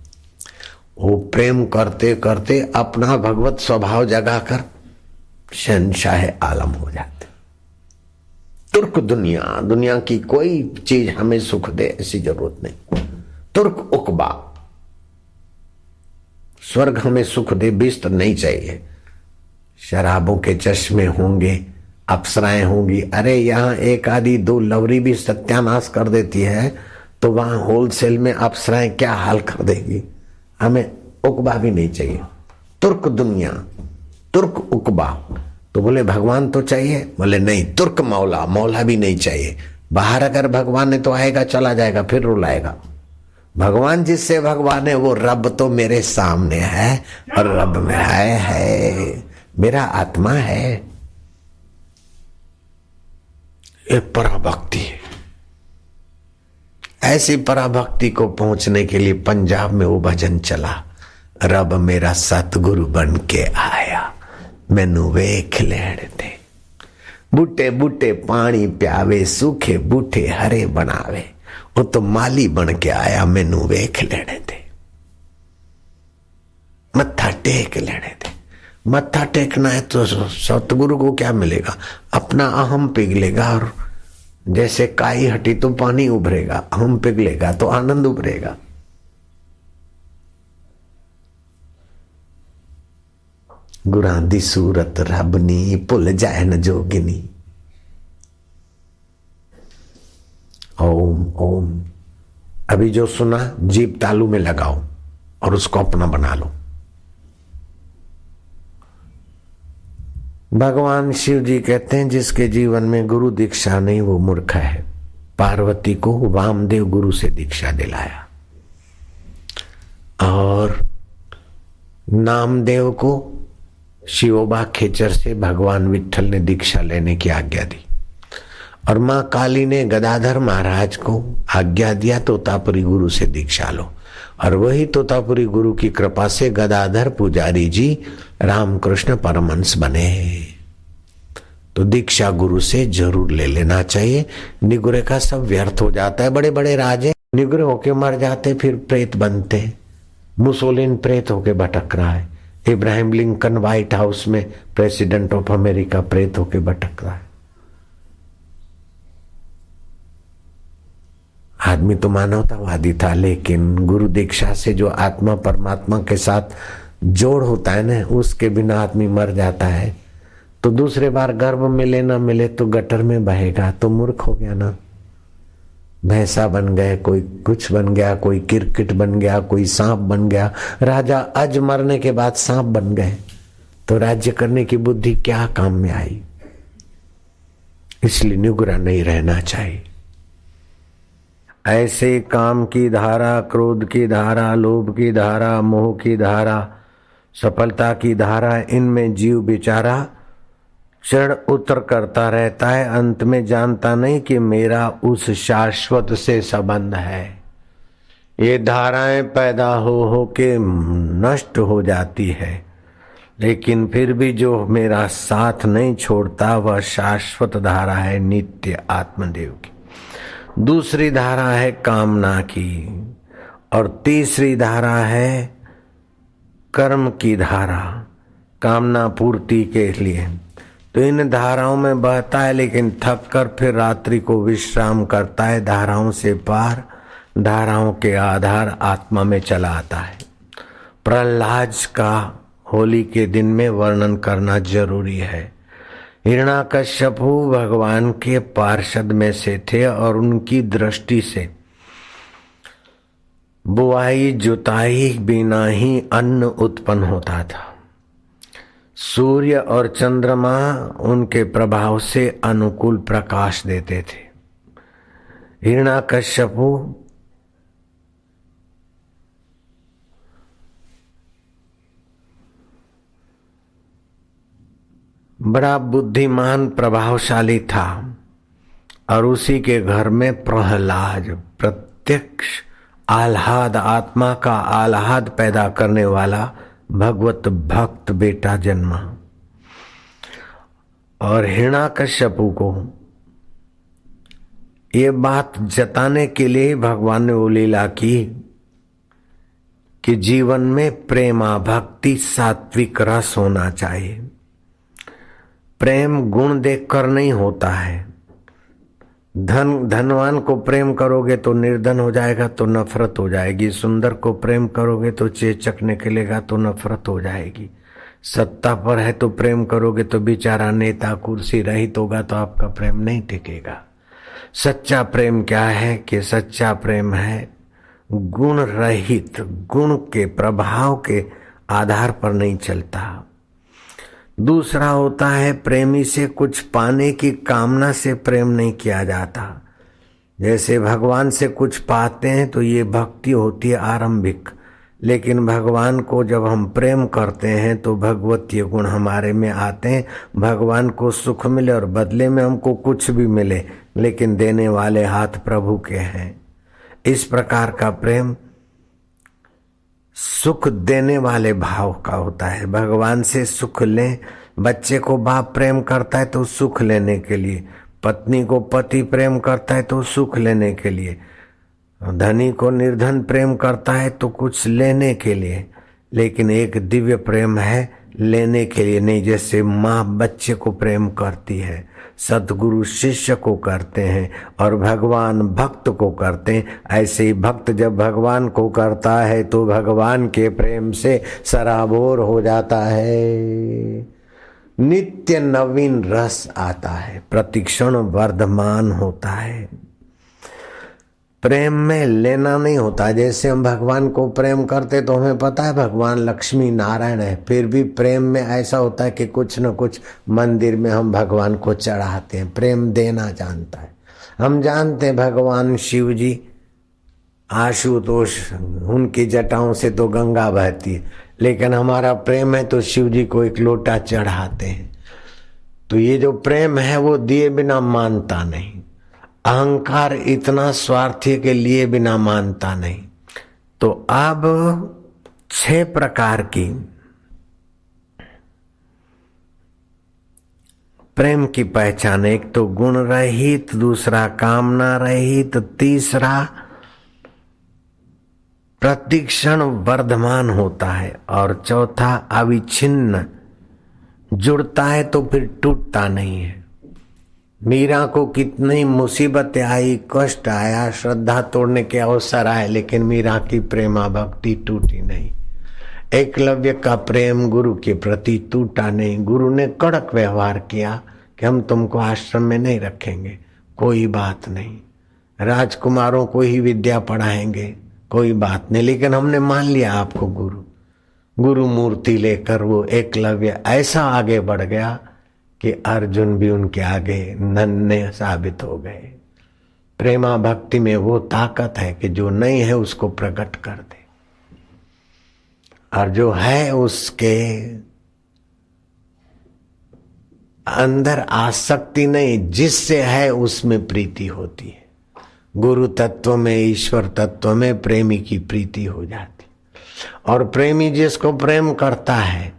वो प्रेम करते करते अपना भगवत स्वभाव जगाकर शहंशाह आलम हो जाते। तुर्क दुनिया, दुनिया की कोई चीज हमें सुख दे ऐसी जरूरत नहीं। तुर्क उकबा, स्वर्ग हमें सुख दे, बिस्तर नहीं चाहिए। शराबों के चश्मे होंगे, अप्सराएं होंगी। अरे यहाँ एक आदि दो लवरी भी सत्यानाश कर देती है, तो वहां होलसेल में अप्सराएं क्या हाल कर देगी। हमें उकबा भी नहीं चाहिए। तुर्क दुनिया, तुर्क उकबा। तो बोले भगवान तो चाहिए, बोले नहीं, तुर्क मौला, मौला भी नहीं चाहिए। बाहर अगर भगवान है तो आएगा, चला जाएगा, फिर रुलाएगा। भगवान जिससे भगवान है वो रब तो मेरे सामने है, और रब में है, मेरा आत्मा है। ये पराभक्ति है। ऐसी पराभक्ति को पहुंचने के लिए पंजाब में वो भजन चला, रब मेरा सतगुरु बन के आया, मैनू वेख लेण दे। बूटे बूटे पानी प्यावे, सूखे बूटे हरे बनावे। वो तो माली बन के आया, मैनू वेख लेने दे, मत्था टेक लेने दे। मत्था टेकना है तो सतगुरु को क्या मिलेगा? अपना अहम पिघलेगा, और जैसे काई हटी तो पानी उभरेगा, अहम पिघलेगा तो आनंद उभरेगा। गुरां दी सूरत रब नी, भुल जाए न जोगिनी। ओम ओम। अभी जो सुना जीभ तालू में लगाओ और उसको अपना बना लो। भगवान शिव जी कहते हैं जिसके जीवन में गुरु दीक्षा नहीं वो मूर्ख है। पार्वती को वामदेव गुरु से दीक्षा दिलाया और नामदेव को शिवोबा खेचर से भगवान विट्ठल ने दीक्षा लेने की आज्ञा दी, और मां काली ने गदाधर महाराज को आज्ञा दिया तोतापुरी गुरु से दीक्षा लो, और वही तोतापुरी गुरु की कृपा से गदाधर पुजारी जी रामकृष्ण परमहंस बने। तो दीक्षा गुरु से जरूर ले लेना चाहिए। निगुरे का सब व्यर्थ हो जाता है। बड़े बड़े राजे निगुरे होके मर जाते, फिर प्रेत बनते। मुसोलिन प्रेत होके भटक रहा है। इब्राहिम लिंकन व्हाइट हाउस में प्रेसिडेंट ऑफ अमेरिका प्रेत होके भटक रहा है। आदमी तो मानवतावादी था, लेकिन गुरु दीक्षा से जो आत्मा परमात्मा के साथ जोड़ होता है ना, उसके बिना आदमी मर जाता है। तो दूसरे बार गर्भ मिले ना मिले तो गटर में बहेगा, तो मूर्ख हो गया ना। भैंसा बन गए, कोई कुछ बन गया, कोई क्रिकेट बन गया, कोई सांप बन गया। राजा अज मरने के बाद सांप बन गए, तो राज्य करने की बुद्धि क्या काम में आई? इसलिए निगुरा नहीं रहना चाहिए। ऐसे काम की धारा, क्रोध की धारा, लोभ की धारा, मोह की धारा, सफलता की धारा, इनमें जीव बेचारा चढ़ उतर करता रहता है। अंत में जानता नहीं कि मेरा उस शाश्वत से संबंध है। ये धाराएं पैदा हो के नष्ट हो जाती है, लेकिन फिर भी जो मेरा साथ नहीं छोड़ता वह शाश्वत धारा है, नित्य आत्मदेव की। दूसरी धारा है कामना की, और तीसरी धारा है कर्म की धारा, कामना पूर्ति के लिए। तो इन धाराओं में बहता है, लेकिन थक कर फिर रात्रि को विश्राम करता है। धाराओं से पार, धाराओं के आधार आत्मा में चला आता है। प्रहलाद का होली के दिन में वर्णन करना जरूरी है। हिरण्याकश्यपु भगवान के पार्षद में से थे, और उनकी दृष्टि से बुआई जुताई बिना ही अन्न उत्पन्न होता था। सूर्य और चंद्रमा उनके प्रभाव से अनुकूल प्रकाश देते थे। हिरण्याकश्यपु बड़ा बुद्धिमान प्रभावशाली था, और उसी के घर में प्रहलाद, प्रत्यक्ष आह्लाद, आत्मा का आह्लाद पैदा करने वाला भगवत भक्त बेटा जन्मा। और हिरण्याकश्यपु को ये बात जताने के लिए भगवान ने वो लीला की कि जीवन में प्रेमा भक्ति सात्विक रस होना चाहिए। प्रेम गुण देखकर नहीं होता है। धनवान को प्रेम करोगे तो निर्धन हो जाएगा, तो नफरत हो जाएगी। सुंदर को प्रेम करोगे तो चेचक निकलेगा, तो नफरत हो जाएगी। सत्ता पर है तो प्रेम करोगे तो बेचारा नेता कुर्सी रहित होगा, तो आपका प्रेम नहीं टिकेगा। सच्चा प्रेम क्या है कि सच्चा प्रेम है गुण रहित, गुण के प्रभाव के आधार पर नहीं चलता। दूसरा होता है प्रेमी से कुछ पाने की कामना से प्रेम नहीं किया जाता। जैसे भगवान से कुछ पाते हैं तो ये भक्ति होती है आरंभिक, लेकिन भगवान को जब हम प्रेम करते हैं तो भगवतीय गुण हमारे में आते हैं। भगवान को सुख मिले और बदले में हमको कुछ भी मिले, लेकिन देने वाले हाथ प्रभु के हैं। इस प्रकार का प्रेम सुख देने वाले भाव का होता है। भगवान से सुख लें, बच्चे को बाप प्रेम करता है तो सुख लेने के लिए, पत्नी को पति प्रेम करता है तो सुख लेने के लिए, धनी को निर्धन प्रेम करता है तो कुछ लेने के लिए। लेकिन एक दिव्य प्रेम है लेने के लिए नहीं। जैसे माँ बच्चे को प्रेम करती है, सतगुरु शिष्य को करते हैं और भगवान भक्त को करते हैं, ऐसे ही भक्त जब भगवान को करता है तो भगवान के प्रेम से सराबोर हो जाता है। नित्य नवीन रस आता है, प्रतिक्षण वर्धमान होता है। प्रेम में लेना नहीं होता। जैसे हम भगवान को प्रेम करते तो हमें पता है भगवान लक्ष्मी नारायण है, फिर भी प्रेम में ऐसा होता है कि कुछ न कुछ मंदिर में हम भगवान को चढ़ाते हैं। प्रेम देना जानता है। हम जानते हैं भगवान शिव जी आशुतोष, उनकी जटाओं से तो गंगा बहती है, लेकिन हमारा प्रेम है तो शिव जी को एक लोटा चढ़ाते हैं। तो ये जो प्रेम है वो दिए बिना मानता नहीं। अहंकार इतना स्वार्थी के लिए बिना मानता नहीं। तो अब 6 प्रकार की प्रेम की पहचान। एक तो गुण रहित, दूसरा कामना रहित, तीसरा प्रतिक्षण वर्धमान होता है और चौथा अविच्छिन्न, जुड़ता है तो फिर टूटता नहीं है। मीरा को कितनी मुसीबतें आई, कष्ट आया, श्रद्धा तोड़ने के अवसर आए, लेकिन मीरा की प्रेमा भक्ति टूटी नहीं। एकलव्य का प्रेम गुरु के प्रति टूटा नहीं। गुरु ने कड़क व्यवहार किया कि हम तुमको आश्रम में नहीं रखेंगे, कोई बात नहीं, राजकुमारों को ही विद्या पढ़ाएंगे, कोई बात नहीं, लेकिन हमने मान लिया आपको गुरु। गुरु मूर्ति लेकर वो एकलव्य ऐसा आगे बढ़ गया कि अर्जुन भी उनके आगे नन्हे साबित हो गए। प्रेमा भक्ति में वो ताकत है कि जो नहीं है उसको प्रकट कर दे, और जो है उसके अंदर आसक्ति नहीं, जिससे है उसमें प्रीति होती है। गुरु तत्व में, ईश्वर तत्व में प्रेमी की प्रीति हो जाती। और प्रेमी जिसको प्रेम करता है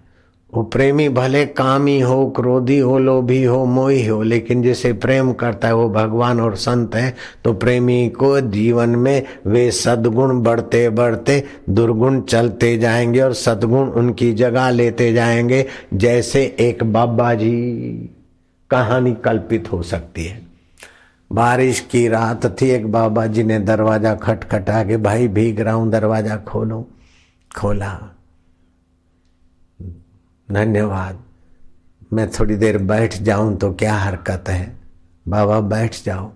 वो प्रेमी भले कामी हो, क्रोधी हो, लोभी हो, मोही हो, लेकिन जिसे प्रेम करता है वो भगवान और संत है। तो प्रेमी को जीवन में वे सद्गुण बढ़ते बढ़ते दुर्गुण चलते जाएंगे और सद्गुण उनकी जगह लेते जाएंगे। जैसे एक बाबा जी कहानी कल्पित हो सकती है। बारिश की रात थी, एक बाबा जी ने दरवाजा खटखटा के, भाई भीग रहा हूं, दरवाजा खोलो। खोला, धन्यवाद, मैं थोड़ी देर बैठ जाऊं तो क्या हरकत है। बाबा बैठ जाओ,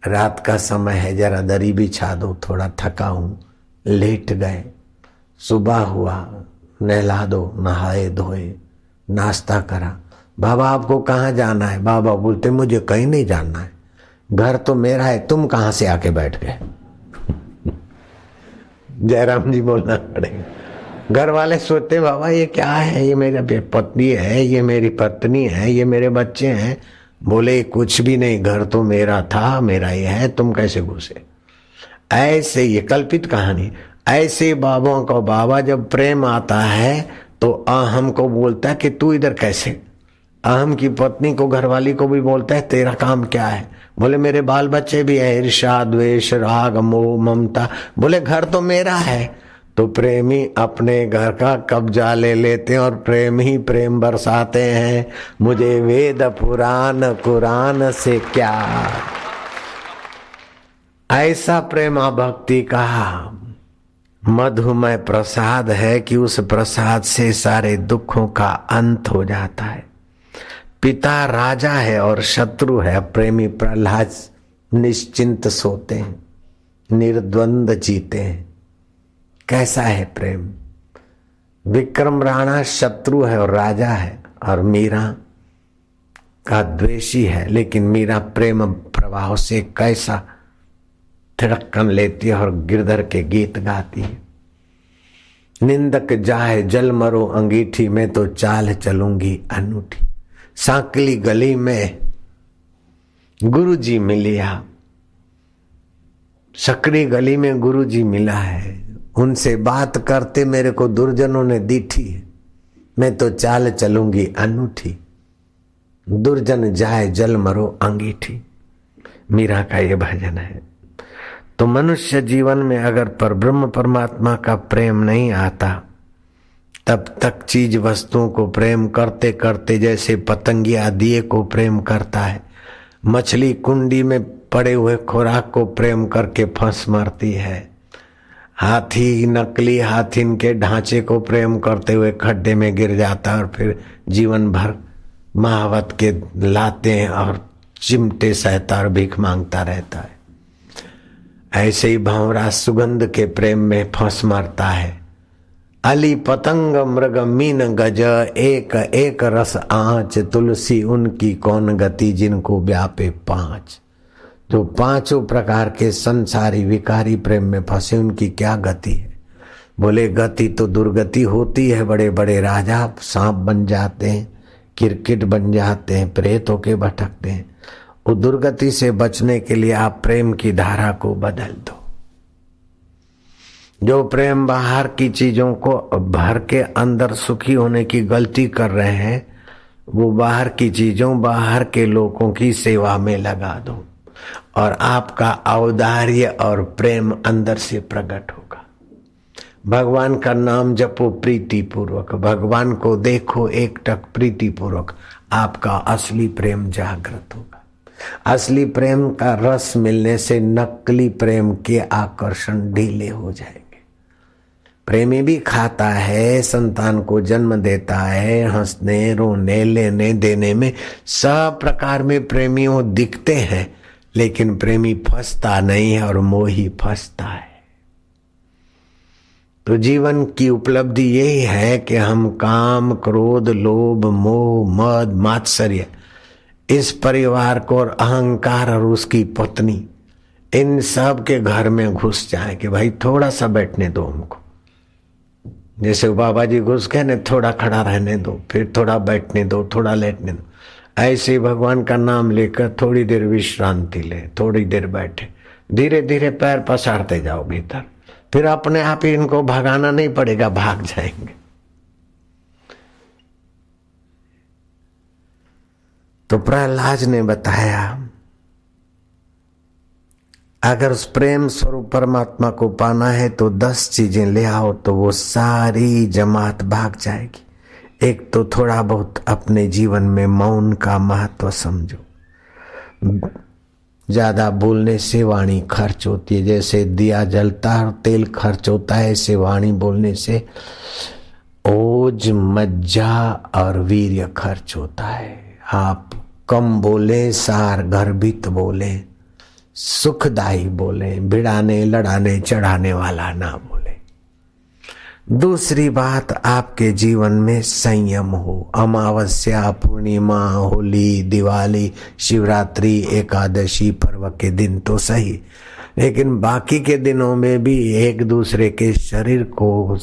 रात का समय है, जरा दरी बिछा दो, थोड़ा थका हूं। लेट गए। सुबह हुआ, नहला दो, नहाए धोए, नाश्ता करा। बाबा आपको कहाँ जाना है? बाबा बोलते मुझे कहीं नहीं जाना है, घर तो मेरा है, तुम कहाँ से आके बैठ गए? जयराम जी बोलना पड़ेगा। घर वाले सोचते बाबा ये क्या है, ये मेरी पत्नी है, ये मेरी पत्नी है, ये मेरे बच्चे हैं। बोले कुछ भी नहीं, घर तो मेरा था, मेरा ये है, तुम कैसे घुसे? ऐसे ये कल्पित कहानी। ऐसे बाबों को बाबा जब प्रेम आता है तो अहम को बोलता है कि तू इधर कैसे। अहम की पत्नी को, घरवाली को भी बोलता है तेरा काम क्या है? बोले मेरे बाल बच्चे भी है, ईर्ष्या द्वेष राग मोह ममता। बोले घर तो मेरा है। तो प्रेमी अपने घर का कब्जा ले लेते हैं और प्रेम ही प्रेम बरसाते हैं। मुझे वेद पुराण कुरान से क्या, ऐसा प्रेमा भक्ति का मधुमय प्रसाद है कि उस प्रसाद से सारे दुखों का अंत हो जाता है। पिता राजा है और शत्रु है। प्रेमी प्रहलाद निश्चिंत सोते हैं, निर्द्वंद जीते हैं। कैसा है प्रेम? विक्रम राणा शत्रु है और राजा है, और मीरा का द्वेषी है, लेकिन मीरा प्रेम प्रवाह से कैसा थिड़कन लेती है और गिरधर के गीत गाती है। निंदक जाए जल मरो अंगीठी में, तो चाल चलूंगी अनूठी। सांकली गली में गुरुजी मिलिया, सकरी गली में गुरुजी मिला है। उनसे बात करते मेरे को दुर्जनों ने दीठी है। मैं तो चाल चलूंगी अनूठी, दुर्जन जाए जल मरो अंगीठी। मीरा का ये भजन है। तो मनुष्य जीवन में अगर पर ब्रह्म परमात्मा का प्रेम नहीं आता, तब तक चीज वस्तुओं को प्रेम करते करते, जैसे पतंगिया दिए को प्रेम करता है, मछली कुंडी में पड़े हुए खुराक को प्रेम करके फंस मरती है, हाथी नकली हाथी के ढांचे को प्रेम करते हुए खड्डे में गिर जाता है और फिर जीवन भर महावत के लाते और चिमटे सहता और भीख मांगता रहता है। ऐसे ही भंवरा सुगंध के प्रेम में फंस मरता है। अली पतंग मृग मीन गज, एक एक रस आँच, तुलसी उनकी कौन गति, जिनको व्यापे पांच। जो पांचों प्रकार के संसारी विकारी प्रेम में फंसे, उनकी क्या गति है? बोले गति तो दुर्गति होती है। बड़े बड़े राजा सांप बन जाते हैं, किरकिट बन जाते हैं, प्रेत होके भटकते हैं। वो दुर्गति से बचने के लिए आप प्रेम की धारा को बदल दो। जो प्रेम बाहर की चीजों को भर के अंदर सुखी होने की गलती कर रहे हैं, वो बाहर की चीजों, बाहर के लोगों की सेवा में लगा दो और आपका औदार्य और प्रेम अंदर से प्रकट होगा। भगवान का नाम जपो प्रीति पूर्वक, भगवान को देखो एकटक प्रीति पूर्वक, आपका असली प्रेम जागृत होगा। असली प्रेम का रस मिलने से नकली प्रेम के आकर्षण ढीले हो जाएंगे। प्रेमी भी खाता है, संतान को जन्म देता है, हंसने रोने लेने देने में सब प्रकार में प्रेमियों दिखते हैं, लेकिन प्रेमी फंसता नहीं है और मोही फंसता है। तो जीवन की उपलब्धि यही है कि हम काम, क्रोध, लोभ, मोह, मद, मात्सर्य, इस परिवार को और अहंकार और उसकी पत्नी, इन सब के घर में घुस जाए कि भाई थोड़ा सा बैठने दो हमको। जैसे बाबा जी घुस गए ने, थोड़ा खड़ा रहने दो, फिर थोड़ा बैठने दो, थोड़ा लेटने दो। ऐसे भगवान का नाम लेकर थोड़ी देर विश्रांति ले, थोड़ी देर बैठे, धीरे धीरे पैर पसारते जाओ भीतर, फिर अपने आप ही इनको भगाना नहीं पड़ेगा, भाग जाएंगे। तो प्रहलाद ने बताया, अगर उस प्रेम स्वरूप परमात्मा को पाना है तो 10 चीजें ले आओ, तो वो सारी जमात भाग जाएगी। एक तो थोड़ा बहुत अपने जीवन में मौन का महत्व समझो। ज्यादा बोलने से वाणी खर्च होती है, जैसे दिया जलता और तेल खर्च होता है, ऐसे वाणी बोलने से ओज, मज्जा और वीर्य खर्च होता है। आप कम बोले, सार गर्भित बोले, सुखदायी बोले, भिड़ाने लड़ाने चढ़ाने वाला ना बोले। दूसरी बात, आपके जीवन में संयम हो। अमावस्या, पूर्णिमा, होली, दिवाली, शिवरात्रि, एकादशी पर्व के दिन तो सही, लेकिन बाकी के दिनों में भी एक दूसरे के शरीर को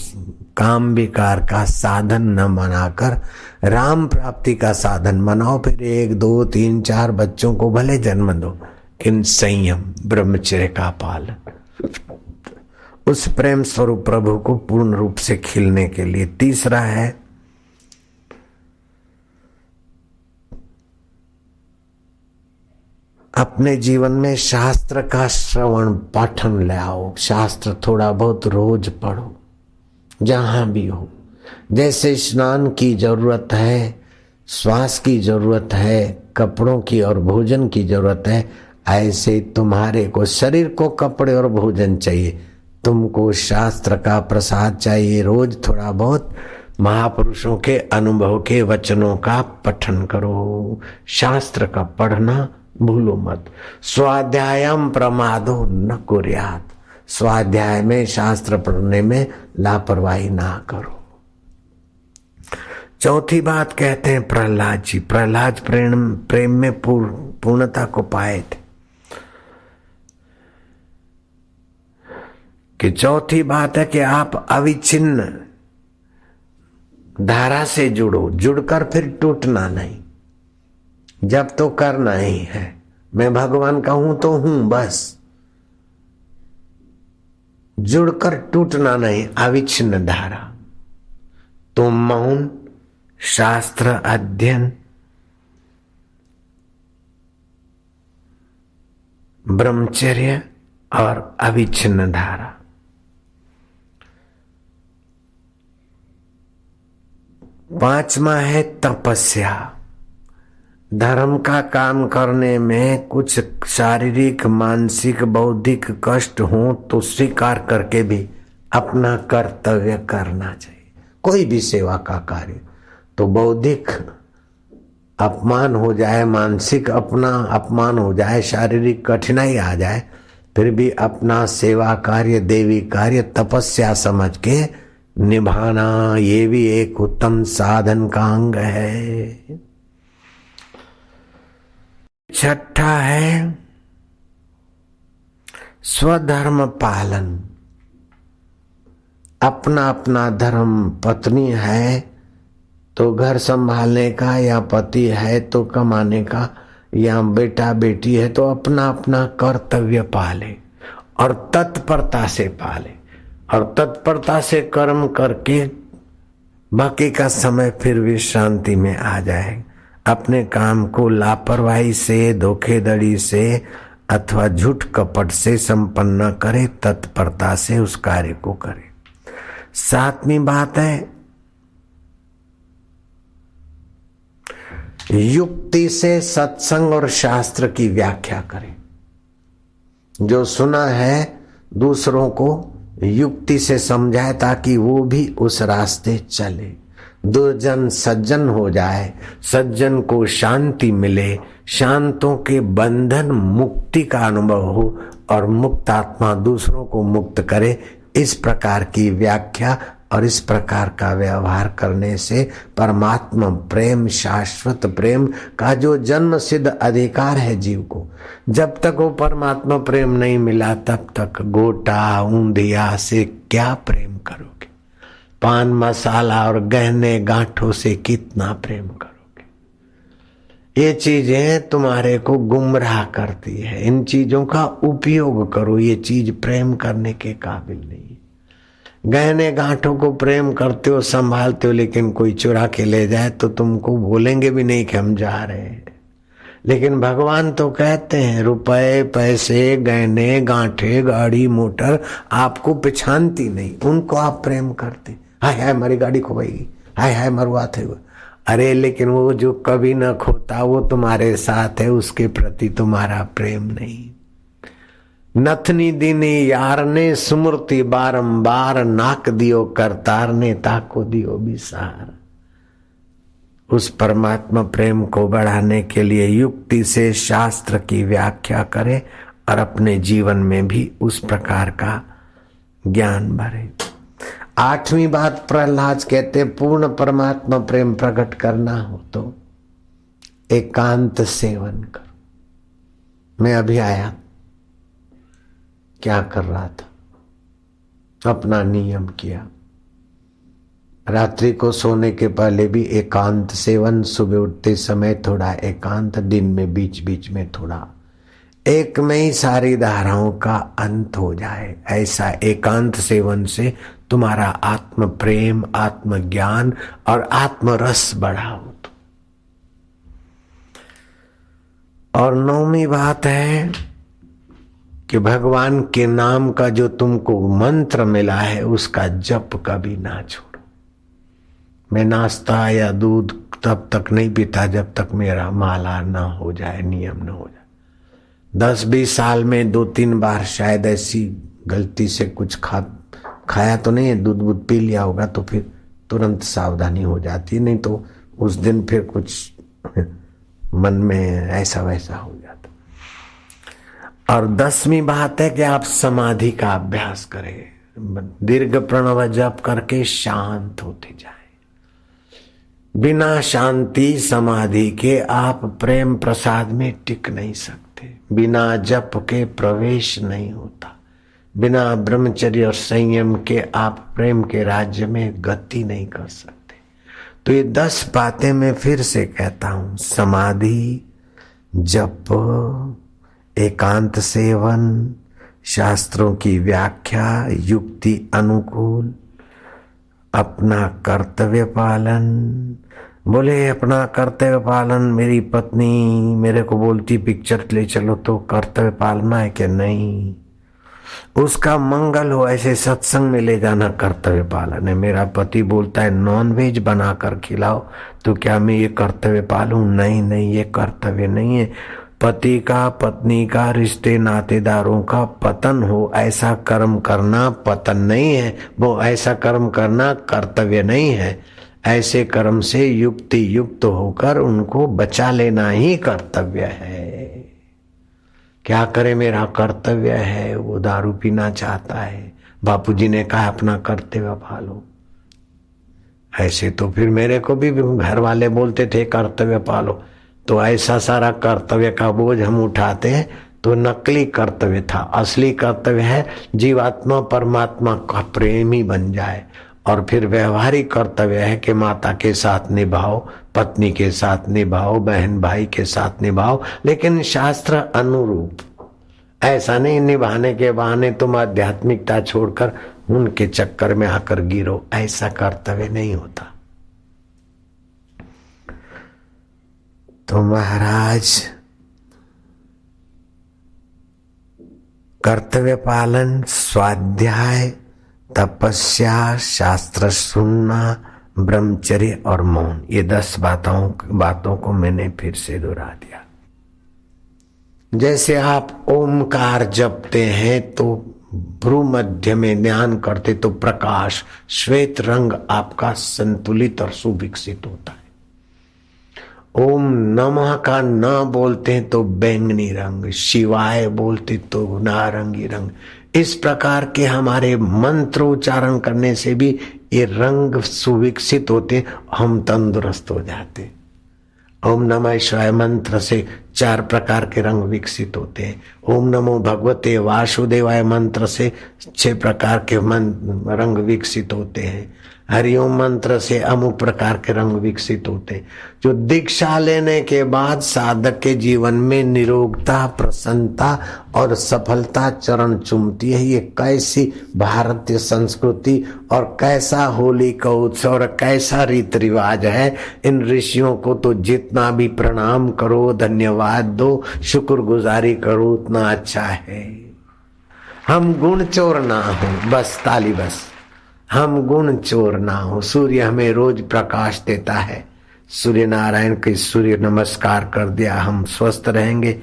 काम विकार का साधन न बनाकर राम प्राप्ति का साधन बनाओ। फिर 1, 2, 3, 4 बच्चों को भले जन्म दो, इन संयम ब्रह्मचर्य का पालन, उस प्रेम स्वरूप प्रभु को पूर्ण रूप से खिलने के लिए। तीसरा है, अपने जीवन में शास्त्र का श्रवण पाठन ले आओ। शास्त्र थोड़ा बहुत रोज पढ़ो, जहां भी हो। जैसे स्नान की जरूरत है, श्वास की जरूरत है, कपड़ों की और भोजन की जरूरत है, ऐसे तुम्हारे को शरीर को कपड़े और भोजन चाहिए, तुमको शास्त्र का प्रसाद चाहिए। रोज थोड़ा बहुत महापुरुषों के अनुभव के वचनों का पठन करो। शास्त्र का पढ़ना भूलो मत। स्वाध्यायम प्रमादो न कुर्यात, स्वाध्याय में, शास्त्र पढ़ने में लापरवाही ना करो। चौथी बात कहते हैं प्रहलाद जी, प्रहलाद प्रेम में पूर्णता को पाए थे कि चौथी बात है कि आप अविच्छिन्न धारा से जुड़ो, जुड़कर फिर टूटना नहीं। जब तो करना ही है, मैं भगवान का हूं तो हूं, बस जुड़कर टूटना नहीं। अविच्छिन्न धारा, तुम मौन, शास्त्र अध्ययन, ब्रह्मचर्य और अविच्छिन्न धारा। पांचवा है तपस्या। धर्म का काम करने में कुछ शारीरिक, मानसिक, बौद्धिक कष्ट हो तो स्वीकार करके भी अपना कर्तव्य करना चाहिए। कोई भी सेवा का कार्य, तो बौद्धिक अपमान हो जाए, मानसिक अपना अपमान हो जाए, शारीरिक कठिनाई आ जाए, फिर भी अपना सेवा कार्य, देवी कार्य, तपस्या समझ के निभाना, ये भी एक उत्तम साधन का अंग है। छठा है स्वधर्म पालन। अपना अपना धर्म, पत्नी है तो घर संभालने का, या पति है तो कमाने का, या बेटा बेटी है तो अपना अपना कर्तव्य पाले और तत्परता से पाले, और तत्परता से कर्म करके बाकी का समय फिर विश्रांति में आ जाए। अपने काम को लापरवाही से, धोखेधड़ी से अथवा झूठ कपट से संपन्न न करे, तत्परता से उस कार्य को करे। सातवीं बात है युक्ति से सत्संग और शास्त्र की व्याख्या करें। जो सुना है दूसरों को युक्ति से समझाए ताकि वो भी उस रास्ते चले। दुर्जन सज्जन हो जाए, सज्जन को शांति मिले, शांतों के बंधन मुक्ति का अनुभव हो और मुक्त आत्मा दूसरों को मुक्त करे। इस प्रकार की व्याख्या और इस प्रकार का व्यवहार करने से परमात्मा प्रेम, शाश्वत प्रेम का जो जन्म सिद्ध अधिकार है जीव को, जब तक वो परमात्मा प्रेम नहीं मिला तब तक गोटा ऊंधिया से क्या प्रेम करोगे? पान मसाला और गहने गांठों से कितना प्रेम करोगे? ये चीजें तुम्हारे को गुमराह करती है। इन चीजों का उपयोग करो। ये चीज प्रेम करने के काबिल नहीं है। गहने गांठों को प्रेम करते हो, संभालते हो, लेकिन कोई चुरा के ले जाए तो तुमको बोलेंगे भी नहीं कि हम जा रहे हैं। लेकिन भगवान तो कहते हैं रुपए, पैसे, गहने, गांठे, गाड़ी, मोटर आपको पहचानती नहीं, उनको आप प्रेम करते। हाय हाय हमारी गाड़ी खोएगी, हाय हाय मरुआ थे। अरे लेकिन वो जो कभी न खोता वो तुम्हारे साथ है, उसके प्रति तुम्हारा प्रेम नहीं। नथनी दीनी यार ने सुमृति बारंबार, नाक दियो करतार ने ताको दियो बिसार। उस परमात्मा प्रेम को बढ़ाने के लिए युक्ति से शास्त्र की व्याख्या करें और अपने जीवन में भी उस प्रकार का ज्ञान भरे। आठवीं बात प्रहलाद कहते, पूर्ण परमात्मा प्रेम प्रकट करना हो तो एकांत सेवन करो। मैं अभी आया, क्या कर रहा था? अपना नियम किया। रात्रि को सोने के पहले भी एकांत सेवन, सुबह उठते समय थोड़ा एकांत, दिन में बीच बीच में थोड़ा। एक में ही सारी धाराओं का अंत हो जाए। ऐसा एकांत सेवन से तुम्हारा आत्म प्रेम, आत्म ज्ञान और आत्म रस बढ़ाओ। और नौवीं बात है कि भगवान के नाम का जो तुमको मंत्र मिला है उसका जप कभी ना छोड़ो। मैं नाश्ता या दूध तब तक नहीं पीता जब तक मेरा माला ना हो जाए, नियम ना हो जाए। 10-20 साल में 2-3 बार शायद ऐसी गलती से कुछ खाया तो नहीं है, दूध वूध पी लिया होगा तो फिर तुरंत सावधानी हो जाती है, नहीं तो उस दिन फिर कुछ मन में ऐसा वैसा हो जाता। और 10वीं बात है कि आप समाधि का अभ्यास करें, दीर्घ प्रणव जप करके शांत होते जाएं। बिना शांति समाधि के आप प्रेम प्रसाद में टिक नहीं सकते। बिना जप के प्रवेश नहीं होता। बिना ब्रह्मचर्य और संयम के आप प्रेम के राज्य में गति नहीं कर सकते। तो ये 10 बातें मैं फिर से कहता हूं, समाधि, जप, एकांत सेवन, शास्त्रों की व्याख्या, युक्ति अनुकूल, अपना कर्तव्य पालन, बोले अपना कर्तव्य पालन, मेरी पत्नी मेरे को बोलती पिक्चर ले चलो, तो कर्तव्य पालना है कि नहीं, उसका मंगल हो ऐसे सत्संग में ले जाना कर्तव्य पालन है। मेरा पति बोलता है नॉन वेज बनाकर खिलाओ, तो क्या मैं ये कर्तव्य पालूं? नहीं नहीं, ये कर्तव्य नहीं है। पति का, पत्नी का, रिश्ते नातेदारों का पतन हो ऐसा कर्म करना पतन नहीं है, वो ऐसा कर्म करना कर्तव्य नहीं है। ऐसे कर्म से युक्ति युक्त होकर उनको बचा लेना ही कर्तव्य है। क्या करे, मेरा कर्तव्य है, वो दारू पीना चाहता है, बापूजी ने कहा अपना कर्तव्य पालो। ऐसे तो फिर मेरे को भी घर वाले बोलते थे कर्तव्य पालो, तो ऐसा सारा कर्तव्य का बोझ हम उठाते हैं, तो नकली कर्तव्य था। असली कर्तव्य है जीवात्मा परमात्मा का प्रेमी बन जाए, और फिर व्यवहारिक कर्तव्य है कि माता के साथ निभाओ, पत्नी के साथ निभाओ, बहन भाई के साथ निभाओ, लेकिन शास्त्र अनुरूप। ऐसा नहीं निभाने के बहाने तुम आध्यात्मिकता छोड़कर उनके चक्कर में आकर गिरो, ऐसा कर्तव्य नहीं होता। तो महाराज कर्तव्य पालन, स्वाध्याय, तपस्या, शास्त्र सुनना, ब्रह्मचर्य और मौन, ये 10 बातों को मैंने फिर से दोहरा दिया। जैसे आप ओमकार जपते हैं तो भ्रू मध्य में ध्यान करते तो प्रकाश, श्वेत रंग आपका संतुलित और सुविकसित होता है। ओम नमः का न बोलते हैं तो बैंगनी रंग, शिवाय बोलते तो नारंगी रंग। इस प्रकार के हमारे मंत्र उच्चारण करने से भी ये रंग सुविकसित होते, हम तंदुरुस्त हो जाते। ओम नमः शिवाय मंत्र से 4 प्रकार के रंग विकसित होते हैं। ओम नमो भगवते वासुदेवाय मंत्र से 6 प्रकार के रंग विकसित होते हैं। हरिओम मंत्र से अमुक प्रकार के रंग विकसित होते, जो दीक्षा लेने के बाद साधक के जीवन में निरोगता, प्रसन्नता और सफलता चरण चूमती है। ये कैसी भारतीय संस्कृति और कैसा होली का उत्सव और कैसा रीति रिवाज है। इन ऋषियों को तो जितना भी प्रणाम करो, धन्यवाद दो, शुक्रगुजारी करो, उतना अच्छा है। हम गुण चोर ना हो, बस ताली बस, हम गुण चोर ना हो। सूर्य हमें रोज प्रकाश देता है, सूर्य नारायण के सूर्य नमस्कार कर दिया, हम स्वस्थ रहेंगे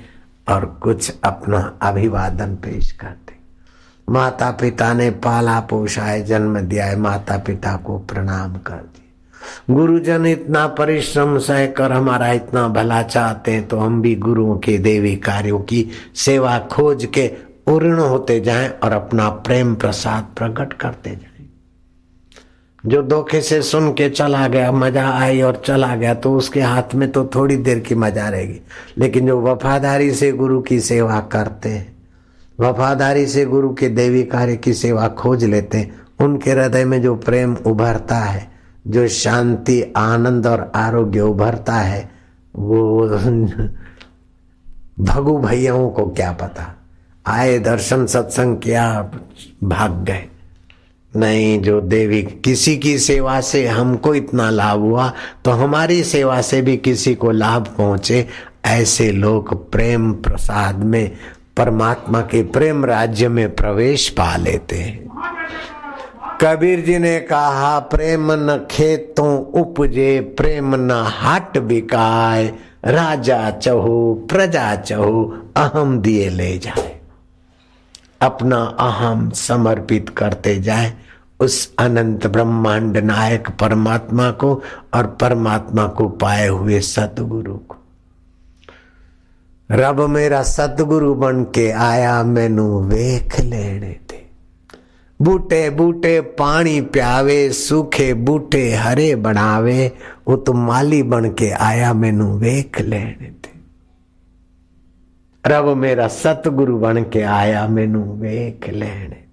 और कुछ अपना अभिवादन पेश करते। माता पिता ने पाला पोषा है, जन्म दिया है, माता पिता को प्रणाम कर दिए। गुरुजन इतना परिश्रम सह कर हमारा इतना भला चाहते हैं, तो हम भी गुरुओं के देवी कार्यों की सेवा खोज के पूर्ण होते जाएं और अपना प्रेम प्रसाद प्रकट करते जाएं। जो धोखे से सुन के चला गया, मजा आई और चला गया, तो उसके हाथ में तो थोड़ी देर की मजा रहेगी। लेकिन जो वफादारी से गुरु की सेवा करते हैं, वफादारी से गुरु के देवी कार्य की सेवा खोज लेते हैं, उनके हृदय में जो प्रेम उभरता है, जो शांति, आनंद और आरोग्य उभरता है, वो भगु भैयाओं को क्या पता। आए, दर्शन सत्संग किया, भाग गए। नहीं, जो देवी किसी की सेवा से हमको इतना लाभ हुआ, तो हमारी सेवा से भी किसी को लाभ पहुंचे। ऐसे लोग प्रेम प्रसाद में, परमात्मा के प्रेम राज्य में प्रवेश पा लेते हैं। कबीर जी ने कहा, प्रेम न खेतों उपजे, प्रेम न हाट बिकाए, राजा चहो प्रजा चहो, अहम दिए ले जाए। अपना अहम समर्पित करते जाए उस अनंत ब्रह्मांड नायक परमात्मा को, और परमात्मा को पाए हुए सतगुरु को। रब मेरा सतगुरु बन के आया, मैनू वेख लेने दे। बूटे बूटे पानी प्यावे, सूखे बूटे हरे बनावे, वो तो माली बन के आया, मैनू वेख लेने दे। रब मेरा सतगुरु बन के आया, मैनू वेख लेने।